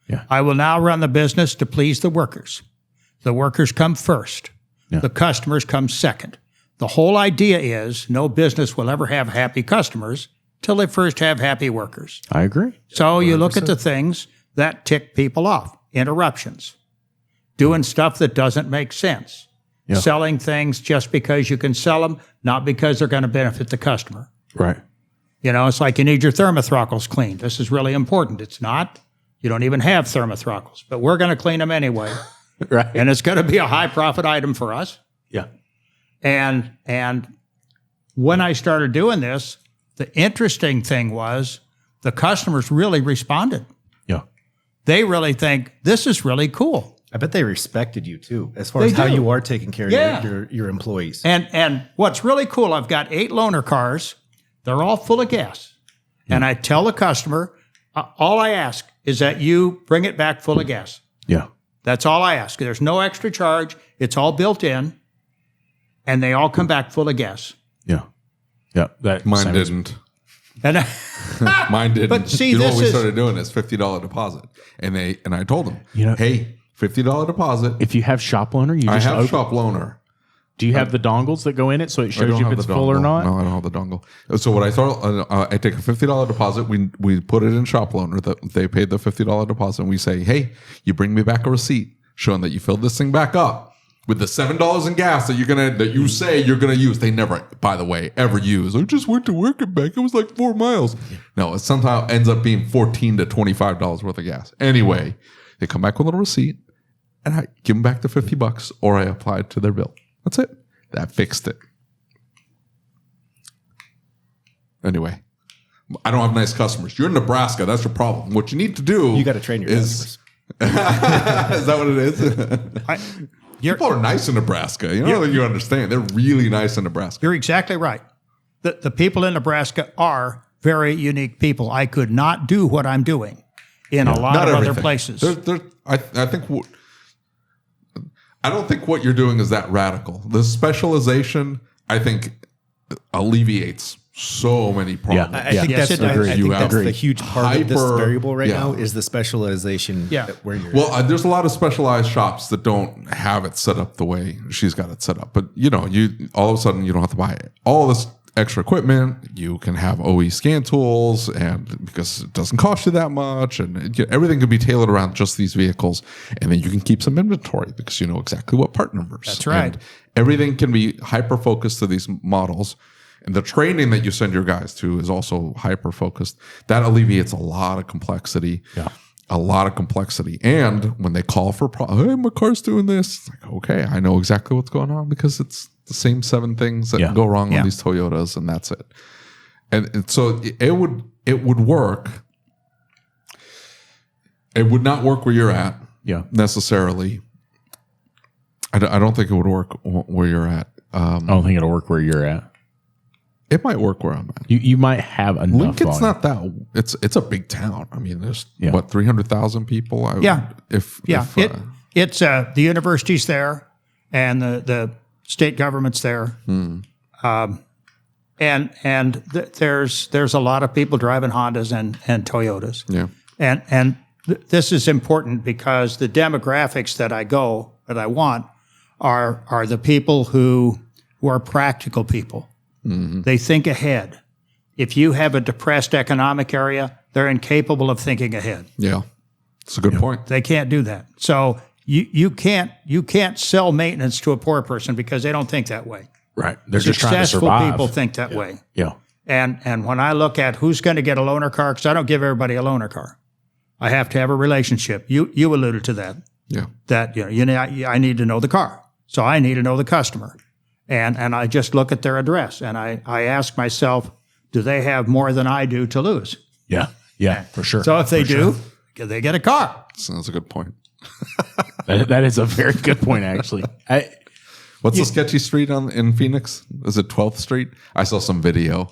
Yeah. I will now run the business to please the workers. The workers come first. Yeah. The customers come second. The whole idea is no business will ever have happy customers till they first have happy workers. I agree. So you look at the things that tick people off. Interruptions. Doing stuff that doesn't make sense. Yeah. Selling things just because you can sell them, not because they're going to benefit the customer. Right. You know, it's like you need your thermothrockles cleaned. This is really important. It's not. You don't even have thermothrockles, but we're going to clean them anyway. Right. And it's going to be a high profit item for us. Yeah. And when I started doing this, the interesting thing was the customers really responded. Yeah. They really think this is really cool. I bet they respected you too, as far as how you are taking care of your employees. And what's really cool, I've got 8 loaner cars. They're all full of gas. Yeah. And I tell the customer, all I ask is that you bring it back full of gas. Yeah. That's all I ask. There's no extra charge. It's all built in. And they all come back full of gas. Yeah. Yeah. Mine didn't. And Mine didn't. But see, you know this what we is, started doing is $50 deposit. And I told them, You know- hey, $50 deposit. If you have shop loaner, you I just have open. shop loaner. Do you have the dongles that go in it so it I shows don't you if have it's the full or dongle. not? No, I don't have the dongle. So what I thought, I take a $50 deposit. We put it in shop loaner. They paid the $50 deposit, and we say, hey, you bring me back a receipt showing that you filled this thing back up with the $7 in gas that you say you're gonna use. They never, by the way, ever use. I just went to work and back. It was like 4 miles. No, it somehow ends up being $14 to $25 worth of gas. Anyway, they come back with a little receipt, and I give them back the $50, or I apply it to their bill. That's it. That fixed it. Anyway, I don't have nice customers. You're in Nebraska. That's your problem. What you need to do, You got to train your customers. Is that what it is? People are nice in Nebraska. You know, you understand. They're really nice in Nebraska. You're exactly right. The people in Nebraska are very unique people. I could not do what I'm doing in a lot of other places. I don't think what you're doing is that radical. The specialization, I think, alleviates so many problems. I think that's the huge part of this variable right now is the specialization. Where you're at. There's a lot of specialized shops that don't have it set up the way she's got it set up. But you all of a sudden you don't have to buy all this extra equipment. You can have OE scan tools, and because it doesn't cost you that much, and everything can be tailored around just these vehicles, and then you can keep some inventory because you know exactly what part numbers. That's right. And everything can be hyper focused to these models, and the training that you send your guys to is also hyper focused. That alleviates a lot of complexity. Yeah. A lot of complexity. And when they call for, hey, my car's doing this, it's like, okay, I know exactly what's going on because it's the same 7 things that go wrong on these Toyotas, and that's it. And so it would work. It would not work where you're at necessarily. I don't think it would work where you're at. I don't think it'll work where you're at. It might work where I'm at. You might have enough. Lincoln's volume. not that. It's a big town. I mean, there's 300,000 people. It's the university's there, and the state government's there, and there's a lot of people driving Hondas and Toyotas. Yeah, and this is important because the demographics that I want are the people who are practical people. Mm-hmm. They think ahead. If you have a depressed economic area, they're incapable of thinking ahead. Yeah, it's a good point. They can't do that. So you can't sell maintenance to a poor person because they don't think that way. Right. They're just trying to Successful survive. people think that way. Yeah. And when I look at who's going to get a loaner car, because I don't give everybody a loaner car, I have to have a relationship. You alluded to that. Yeah. That I need to know the car. So I need to know the customer. And I just look at their address and I ask myself, do they have more than I do to lose? Yeah. Yeah, for sure. So if they do, they get a car. That's a good point. That is a very good point, actually. What's the sketchy street in Phoenix? Is it 12th Street? I saw some video.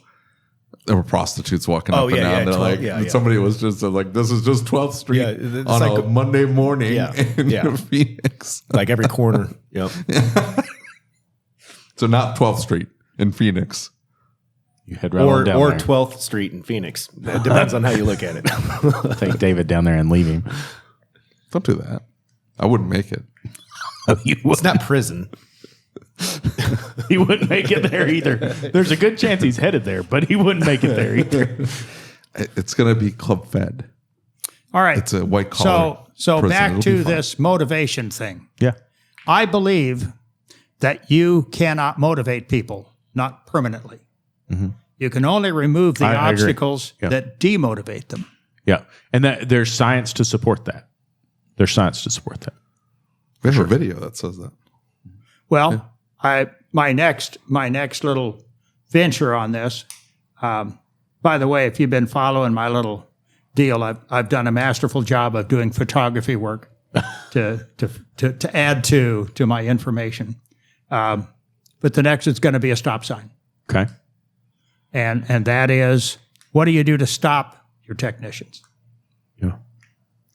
There were prostitutes walking up and down. They're somebody was just like, this is just 12th Street on a Monday morning in Phoenix. Like every corner. Yep. So not 12th Street in Phoenix. You head right down or there. 12th Street in Phoenix. It depends on how you look at it. Take David down there and leave him. Don't do that. I wouldn't make it. It's not prison. He wouldn't make it there either. There's a good chance he's headed there, but he wouldn't make it there either. It's going to be club fed. All right. It's a white collar. So prison. back It'll to be fun. this motivation thing. Yeah. I believe that you cannot motivate people, not permanently. Mm-hmm. You can only remove the I agree. obstacles that demotivate them. Yeah. And there's science to support that. There's science to support that. We have a video that says that. Well, my next little venture on this. By the way, if you've been following my little deal, I've done a masterful job of doing photography work to add to my information. But the next is going to be a stop sign, Okay. and that is, what do you do to stop your technicians? Yeah.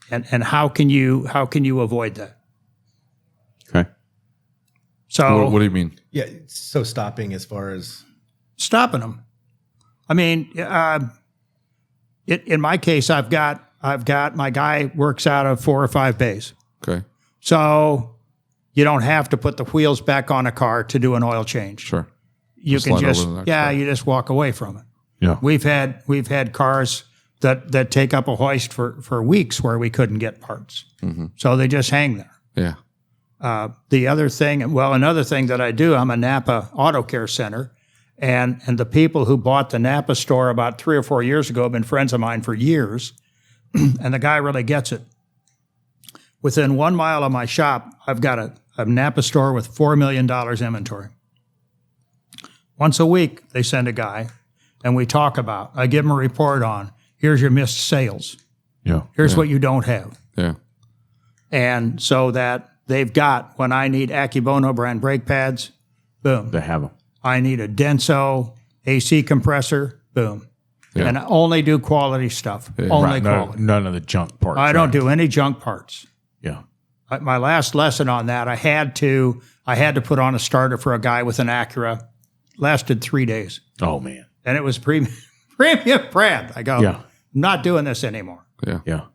And how can you avoid that? Okay. So What do you mean? Yeah. So stopping as far as stopping them. I mean, in my case, I've got my guy works out of 4 or 5 bays. Okay. So you don't have to put the wheels back on a car to do an oil change. Sure. You Just can slide just over to the next car. you just walk away from it. Yeah. We've had cars that take up a hoist for weeks where we couldn't get parts. Mm-hmm. So they just hang there. Yeah. Another thing that I do, I'm a Napa Auto Care Center, and the people who bought the Napa store about 3 or 4 years ago have been friends of mine for years, and the guy really gets it. Within 1 mile of my shop, I've got a Napa store with $4 million inventory. Once a week, they send a guy, and we talk about. I give them a report on. Here's your missed sales. Yeah. Here's what you don't have. Yeah. And so that they've got, when I need Akibono brand brake pads, boom. They have them. I need a Denso AC compressor, boom. Yeah. And I only do quality stuff. Only quality. None of the junk parts. I don't do any junk parts. Yeah. My last lesson on that, I had to put on a starter for a guy with an Acura. Lasted 3 days. Oh, man. And it was premium brand. I go, not doing this anymore. Yeah. Yeah.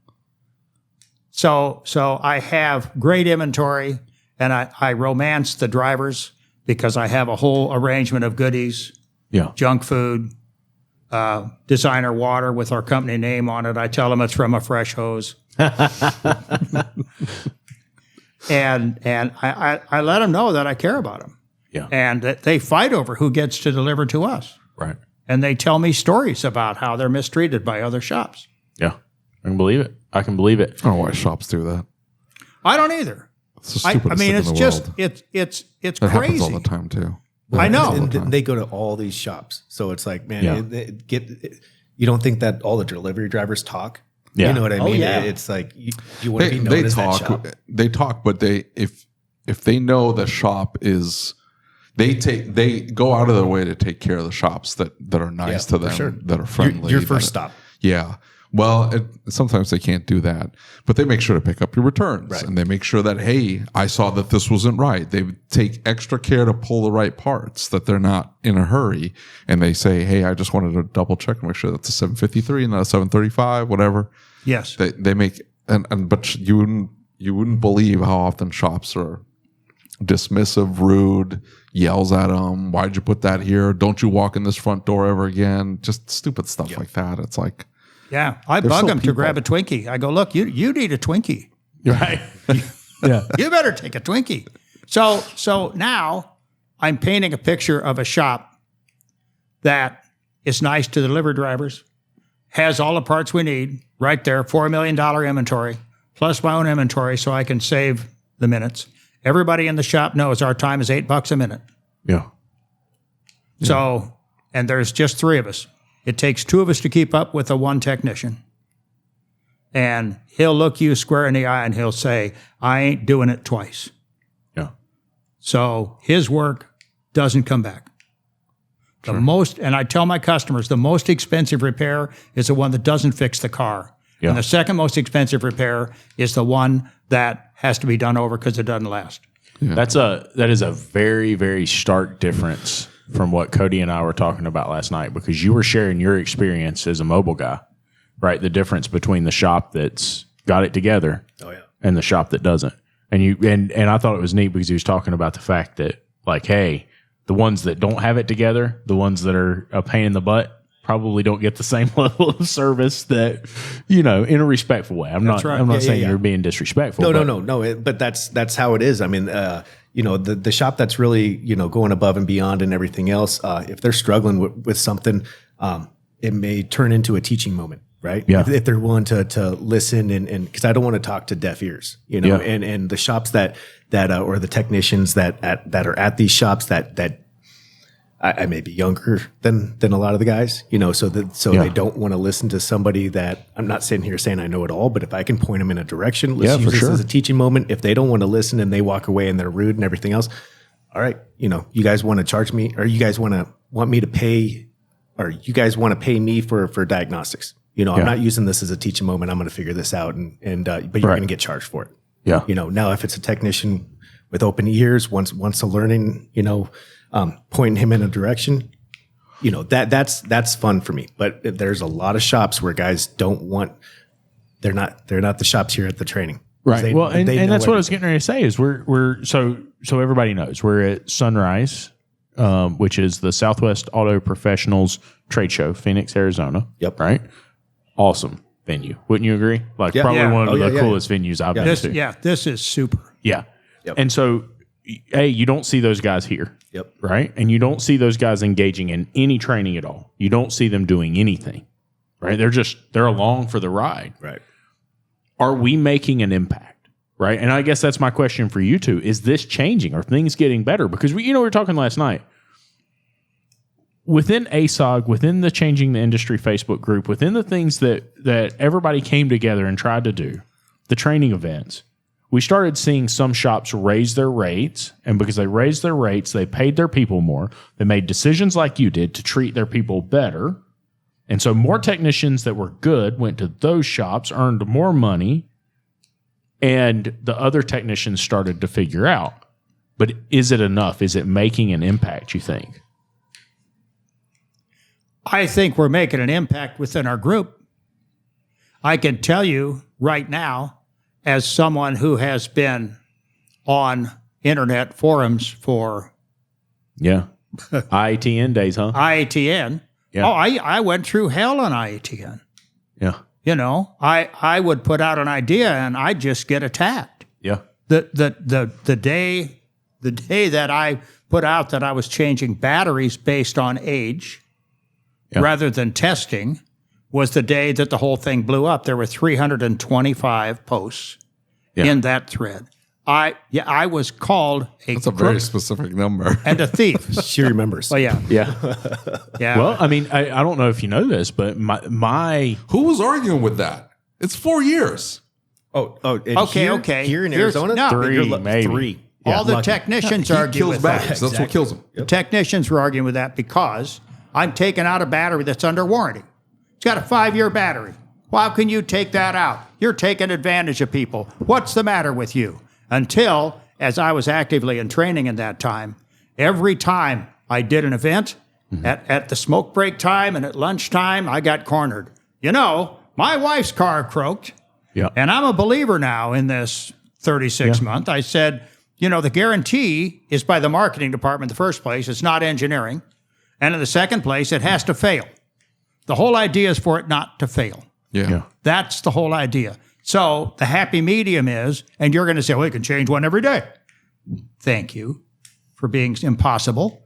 So I have great inventory, and I romance the drivers because I have a whole arrangement of goodies, Yeah. junk food, designer water with our company name on it. I tell them it's from a fresh hose. and I let them know that I care about them. Yeah. And that they fight over who gets to deliver to us. Right. And they tell me stories about how they're mistreated by other shops. Yeah. I can believe it. I can believe it. I don't know why shops do that. I don't either. It's the I stupidest mean, thing it's in the just world. it's It happens crazy. all the time too. I know. And they go to all these shops. So it's like, man, Yeah. you don't think that all the delivery drivers talk? Yeah. You know what I mean? yeah. It's like you want to be known as that shop. They talk, but if they know the shop is, they go out of their way to take care of the shops that are nice to them, sure. that are friendly. Your first stop. Yeah. Well, sometimes they can't do that, but they make sure to pick up your returns, Right. and they make sure that, hey, I saw that this wasn't right. They take extra care to pull the right parts, that they're not in a hurry, and they say, hey, I just wanted to double check and make sure that's a 753 and not a 735, whatever. Yes. They make but you wouldn't believe how often shops are dismissive, rude, yells at them. Why'd you put that here? Don't you walk in this front door ever again? Just stupid stuff like that. It's like, Yeah. I There's bug still them to people- grab a Twinkie. I go, look, you need a Twinkie. Right. Yeah. You better take a Twinkie. So now I'm painting a picture of a shop that is nice to delivery drivers, has all the parts we need right there, $4 million inventory, plus my own inventory so I can save the minutes. everybody in the shop knows our time is $8 a minute. Yeah. So, and there's just 3 of us. It takes 2 of us to keep up with the 1 technician. And he'll look you square in the eye and he'll say, I ain't doing it twice. Yeah. So his work doesn't come back. The most, and I tell my customers, the most expensive repair is the one that doesn't fix the car. Yeah. And the second most expensive repair is the one that has to be done over because it doesn't last. Yeah. That is a very, very stark difference from what Cody and I were talking about last night, because you were sharing your experience as a mobile guy, right? The difference between the shop that's got it together and the shop that doesn't. And you and I thought it was neat because he was talking about the fact that, like, hey, the ones that don't have it together, the ones that are a pain in the butt, probably don't get the same level of service that, in a respectful way. I'm not saying you're being disrespectful. No. But that's how it is. I mean, the shop that's really, going above and beyond and everything else, if they're struggling with something, it may turn into a teaching moment, right? Yeah. If they're willing to listen and because I don't want to talk to deaf ears, and the shops that or the technicians that are at these shops that I may be younger than a lot of the guys, so they don't want to listen to somebody that, I'm not sitting here saying I know it all, but if I can point them in a direction, let's use this as a teaching moment. If they don't want to listen and they walk away and they're rude and everything else, all right, you guys want to charge me, or you guys want me to pay, or you guys want to pay me for diagnostics. I'm not using this as a teaching moment. I'm going to figure this out, but you're going to get charged for it. Yeah. Now if it's a technician with open ears, wants to learning, pointing him in a direction, that's fun for me. But there's a lot of shops where guys they're not the shops here at the training. Right. They that's what I was getting ready to say is we're so everybody knows we're at Sunrise, which is the Southwest Auto Professionals Trade Show, Phoenix, Arizona. Yep. Right. Awesome venue. Wouldn't you agree? Probably one of the coolest venues I've been to. Yeah. This is super. Yeah. Yep. And so, you don't see those guys here. Yep. Right. And you don't see those guys engaging in any training at all. You don't see them doing anything. Right. They're along for the ride. Right. Are we making an impact? Right. And I guess that's my question for you two. Is this changing? Are things getting better? Because we were talking last night. Within ASOG, within the Changing the Industry Facebook group, within the things that everybody came together and tried to do, the training events, we started seeing some shops raise their rates, and because they raised their rates, they paid their people more. They made decisions like you did to treat their people better. And so more technicians that were good went to those shops, earned more money, and the other technicians started to figure out. But is it enough? Is it making an impact, you think? I think we're making an impact within our group. I can tell you right now, as someone who has been on internet forums for IATN days, huh? IATN. Yeah. Oh, I went through hell on IATN. Yeah. I would put out an idea and I'd just get attacked. Yeah. The day that I put out that I was changing batteries based on age rather than testing was the day that the whole thing blew up. There were 325 posts in that thread. I was called That's a very specific number. And a thief. She remembers. Oh, yeah. Yeah. Yeah. Well, I mean, I don't know if you know this, but my Who was arguing with that? It's 4 years. Okay. Here in Arizona, no. Three. All the technicians argue with that. Batteries. That's what kills them. The technicians were arguing with that because I'm taking out a battery that's under warranty. It's got a 5-year battery. How can you take that out? You're taking advantage of people. What's the matter with you? Until, as I was actively in training in that time, every time I did an event, at the smoke break time and at lunchtime, I got cornered. My wife's car croaked, and I'm a believer now in this 36 month. I said, the guarantee is by the marketing department in the first place. It's not engineering. And in the second place, it has to fail. The whole idea is for it not to fail. Yeah. That's the whole idea. So the happy medium is, and you're going to say, well, you can change one every day. Thank you for being impossible.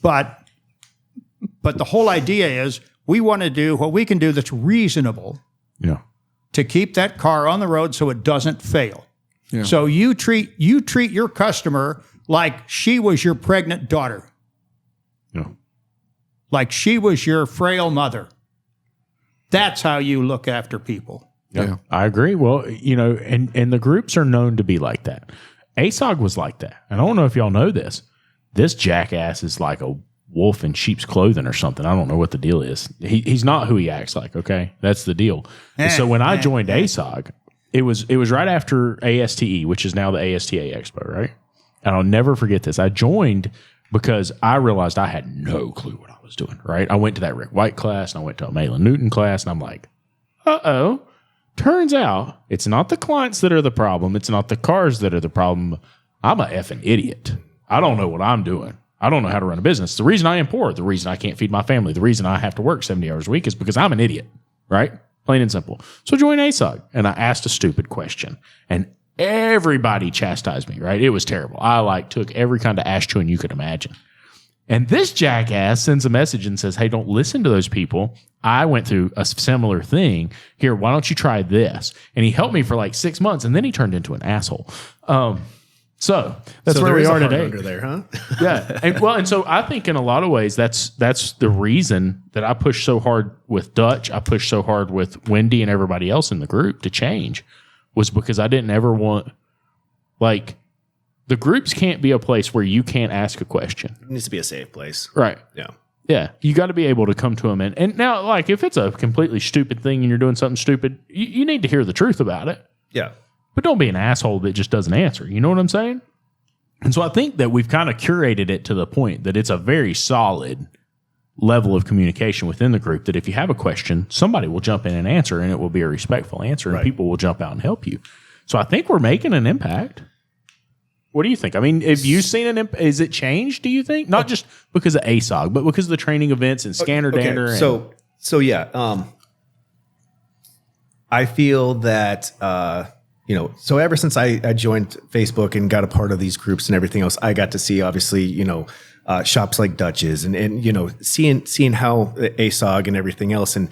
But the whole idea is we want to do what we can do that's reasonable to keep that car on the road so it doesn't fail. Yeah. So you treat your customer like she was your pregnant daughter. Yeah. Like she was your frail mother. That's how you look after people. Yeah. I agree. Well, and the groups are known to be like that. ASOG was like that. And I don't know if y'all know this. This jackass is like a wolf in sheep's clothing or something. I don't know what the deal is. He's not who he acts like, okay? That's the deal. And so when I joined ASOG, it was right after ASTE, which is now the ASTA Expo, right? And I'll never forget this. I joined because I realized I had no clue what I was doing, right? I went to that Rick White class, and I went to a Malin Newton class, and I'm like, uh-oh. Turns out it's not the clients that are the problem. It's not the cars that are the problem. I'm a effing idiot. I don't know what I'm doing. I don't know how to run a business. The reason I am poor, the reason I can't feed my family, the reason I have to work 70 hours a week is because I'm an idiot, right? Plain and simple. So join ASOG, and I asked a stupid question, and everybody chastised me, right? It was terrible. I took every kind of ash chewing you could imagine. And this jackass sends a message and says, hey, don't listen to those people. I went through a similar thing. Here, why don't you try this? And he helped me for like 6 months, and then he turned into an asshole. So that's where we are today. Under there, huh? Yeah. And so I think in a lot of ways, that's the reason that I push so hard with Dutch. I push so hard with Wendy and everybody else in the group to change, was because I didn't ever want, the groups can't be a place where you can't ask a question. It needs to be a safe place. Right. Yeah. Yeah. You got to be able to come to them. And now, if it's a completely stupid thing and you're doing something stupid, you need to hear the truth about it. Yeah. But don't be an asshole that just doesn't answer. You know what I'm saying? And so I think that we've kind of curated it to the point that it's a very solid level of communication within the group, that if you have a question, somebody will jump in and answer, and it will be a respectful answer, and people will jump out and help you. So I think we're making an impact. What do you think? I mean, have you seen an impact? Is it changed, do you think? Not just because of ASOG, but because of the training events and Scanner Dander. So yeah. I feel that, so ever since I joined Facebook and got a part of these groups and everything else, I got to see, obviously, shops like Dutch's and seeing how ASOG and everything else. And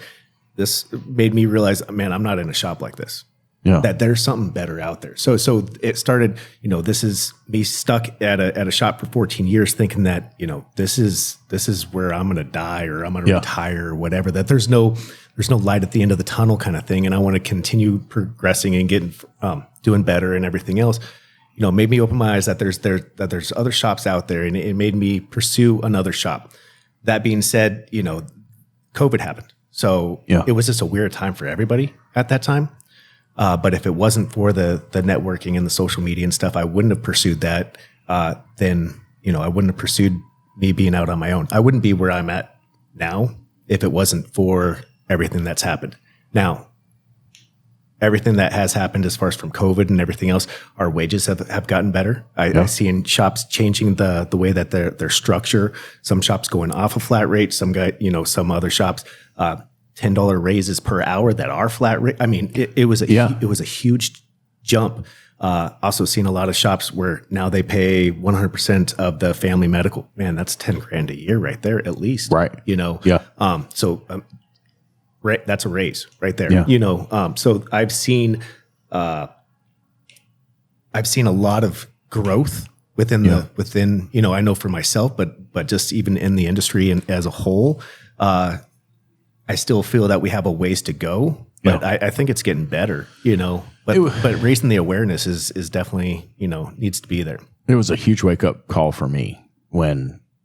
this made me realize, man, I'm not in a shop like this. Yeah. That there's something better out there. So it started, this is me stuck at a shop for 14 years thinking that, this is where I'm going to die or I'm going to retire or whatever, that there's no light at the end of the tunnel kind of thing. And I want to continue progressing and getting, doing better and everything else, made me open my eyes that there's other shops out there, and it made me pursue another shop. That being said, COVID happened. So it was just a weird time for everybody at that time. But if it wasn't for the networking and the social media and stuff, I wouldn't have pursued that. Then, I wouldn't have pursued me being out on my own. I wouldn't be where I'm at now if it wasn't for everything that's happened. Now, everything that has happened as far as from COVID and everything else, our wages have gotten better. I see in shops changing the way that their structure. Some shops going off a flat rate. Some other shops, $10 raises per hour that are flat rate. I mean, it was a huge jump. Also seen a lot of shops where now they pay 100% of the family medical. Man, that's $10,000 a year right there, at least. Right. Right. That's a raise right there. Yeah. So I've seen a lot of growth within I know for myself, but just even in the industry and as a whole, I still feel that we have a ways to go, but I think it's getting better, but raising the awareness is definitely, needs to be there. It was a huge wake up call for me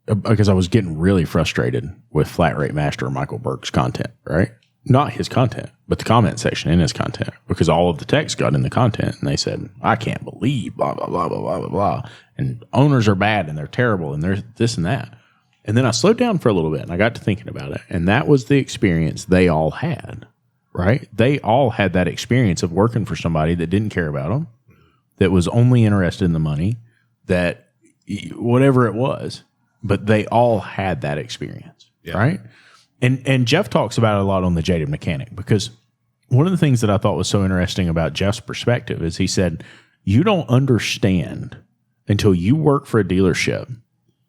because I was getting really frustrated with Flat Rate Master Michael Burke's content, right? Not his content, but the comment section in his content, because all of the text got in the content and they said, I can't believe blah, blah, blah, blah, blah, blah, blah. And owners are bad and they're terrible and they're this and that. And then I slowed down for a little bit and I got to thinking about it. And that was the experience they all had, right? They all had that experience of working for somebody that didn't care about them, that was only interested in the money, that whatever it was, but they all had that experience, right? And Jeff talks about it a lot on the Jaded Mechanic, because one of the things that I thought was so interesting about Jeff's perspective is he said, you don't understand until you work for a dealership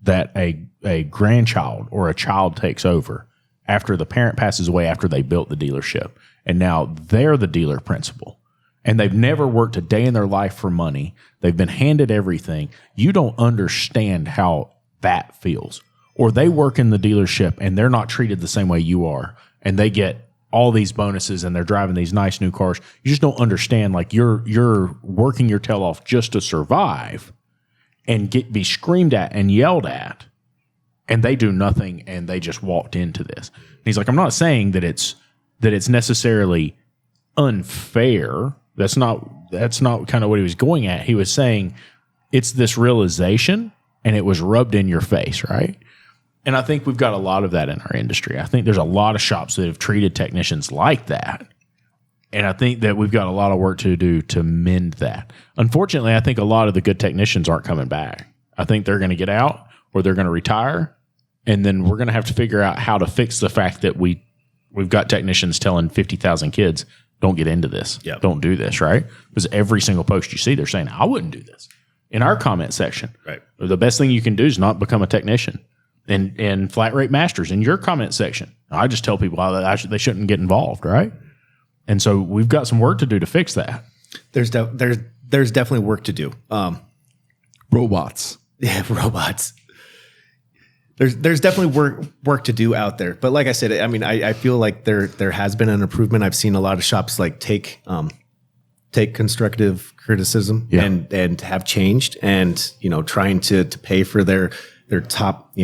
that a grandchild or a child takes over after the parent passes away after they built the dealership. And now they're the dealer principal. and they've never worked a day in their life for money. They've been handed everything. You don't understand how that feels. Or they work in the dealership and they're not treated the same way you are, and they get all these bonuses and they're driving these nice new cars. You just don't understand. Like you're working your tail off just to survive and be screamed at and yelled at, and they do nothing and they just walked into this. And he's like, I'm not saying that it's necessarily unfair. That's not kind of what he was going at. He was saying it's this realization and it was rubbed in your face, right? And I think we've got a lot of that in our industry. I think there's a lot of shops that have treated technicians like that. And I think that we've got a lot of work to do to mend that. Unfortunately, I think a lot of the good technicians aren't coming back. I think they're going to get out or they're going to retire. And then we're going to have to figure out how to fix the fact that we've got technicians telling 50,000 kids, don't get into this. Yep. Don't do this, right? Because every single post you see, they're saying, I wouldn't do this. In our comment section, right? The best thing you can do is not become a technician. And flat rate masters in your comment section, I just tell people they shouldn't get involved, right? And so we've got some work to do to fix that. There's definitely work to do. Robots. Yeah, robots. There's definitely work to do out there. But like I said, I mean, I feel like there has been an improvement. I've seen a lot of shops like take constructive criticism and have changed, and trying to pay for their top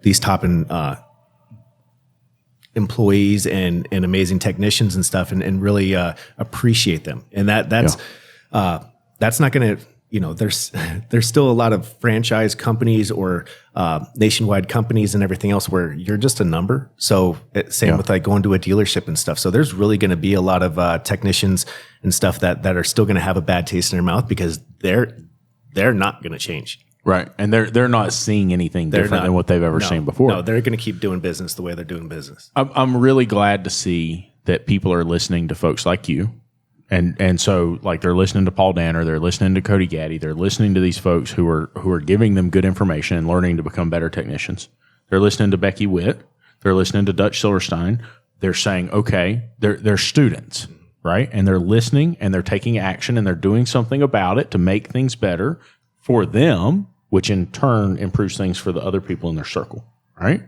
these top employees and amazing technicians and stuff, and really appreciate them. And that's not going to, there's still a lot of franchise companies or nationwide companies and everything else where you're just a number. So same with like going to a dealership and stuff. So there's really going to be a lot of technicians and stuff that are still going to have a bad taste in their mouth because they're not going to change. Right. And they're not seeing anything different than what they've ever seen before. No, they're going to keep doing business the way they're doing business. I'm really glad to see that people are listening to folks like you. And so like they're listening to Paul Danner, they're listening to Cody Gaddie, they're listening to these folks who are giving them good information and learning to become better technicians. They're listening to Becky Witt, they're listening to Dutch Silverstein. They're saying, okay, they're students, right? And they're listening and they're taking action and they're doing something about it to make things better for them, which in turn improves things for the other people in their circle, right?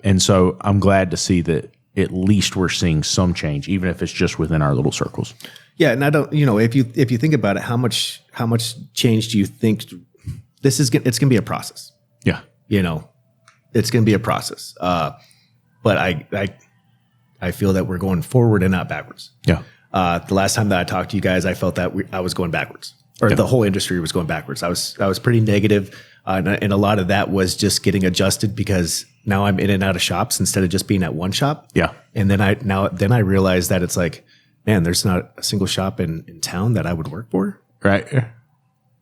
And so I'm glad to see that at least we're seeing some change, even if it's just within our little circles. Yeah, and I don't, if you think about it, how much change do you think this is? It's going to be a process. Yeah, it's going to be a process. But I feel that we're going forward and not backwards. Yeah. The last time that I talked to you guys, I felt that I was going backwards, or the whole industry was going backwards. I was pretty negative, and a lot of that was just getting adjusted because now I'm in and out of shops instead of just being at one shop. Yeah. And then I realized that it's like, man, there's not a single shop in town that I would work for. Right.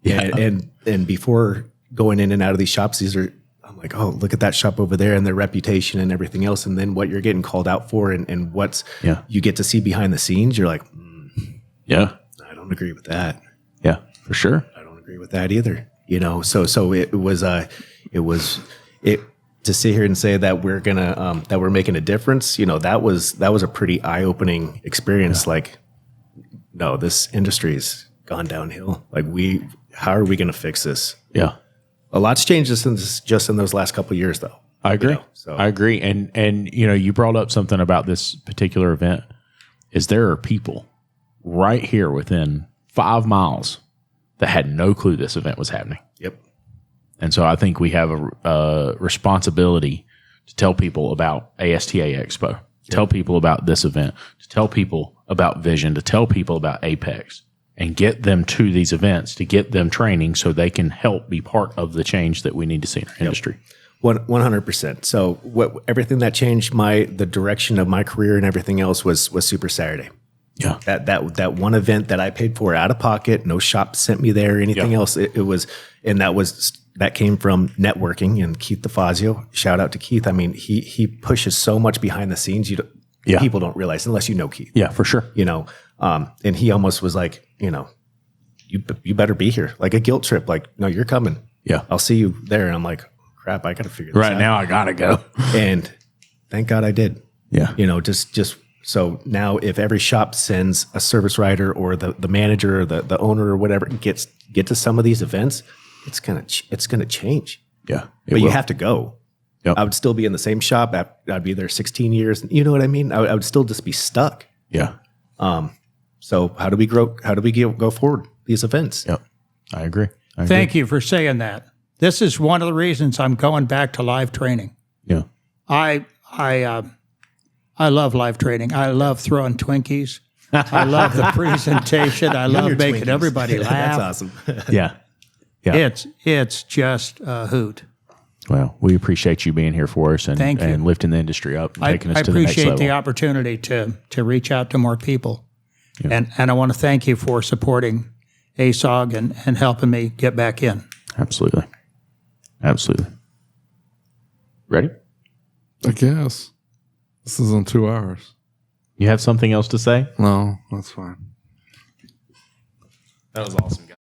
Yeah. And before going in and out of these shops, I'm like, oh, look at that shop over there and their reputation and everything else. And then what you're getting called out for and what's you get to see behind the scenes. You're like, yeah, I don't agree with that. Yeah, for sure. I don't agree with that either. So it was to sit here and say that we're gonna that we're making a difference. That was a pretty eye-opening experience. Yeah. Like, no, this industry's gone downhill. Like, how are we gonna fix this? Yeah, a lot's changed just in those last couple of years, though. I agree. I agree. And you brought up something about this particular event. Is there are people right here within 5 miles that had no clue this event was happening. Yep. And so I think we have a responsibility to tell people about ASTA Expo, to tell people about this event, to tell people about Vision, to tell people about Apex, and get them to these events, to get them training so they can help be part of the change that we need to see in our industry. 100%. So everything that changed the direction of my career and everything else was Super Saturday. Yeah. That one event that I paid for out of pocket, no shop sent me there or anything else. It was, and that came from networking and Keith DeFazio. Shout out to Keith. I mean, he pushes so much behind the scenes. People don't realize unless you know Keith. Yeah, for sure. And he almost was like, you better be here. Like a guilt trip. Like, no, you're coming. Yeah. I'll see you there. And I'm like, crap, I got to figure this out. Right now I got to go. And thank God I did. Yeah. Just So now if every shop sends a service writer or the manager or the owner or whatever get to some of these events, it's gonna change. Yeah. But you have to go. Yep. I would still be in the same shop. I'd be there 16 years. You know what I mean? I would still just be stuck. Yeah. So how do we grow? How do we go forward these events? Yep. I agree. Thank you for saying that. This is one of the reasons I'm going back to live training. Yeah. I love live training. I love throwing Twinkies. I love the presentation. I love making Twinkies. everybody laugh. That's awesome. Yeah. Yeah. It's just a hoot. Well, we appreciate you being here for us and, Thank you. and lifting the industry up and I taking us to the next appreciate level. the opportunity to reach out to more people. Yeah. And I want to thank you for supporting ASOG and helping me get back in. Absolutely. Absolutely. Ready? I guess. This is in 2 hours. You have something else to say? No, that's fine. That was awesome, guys.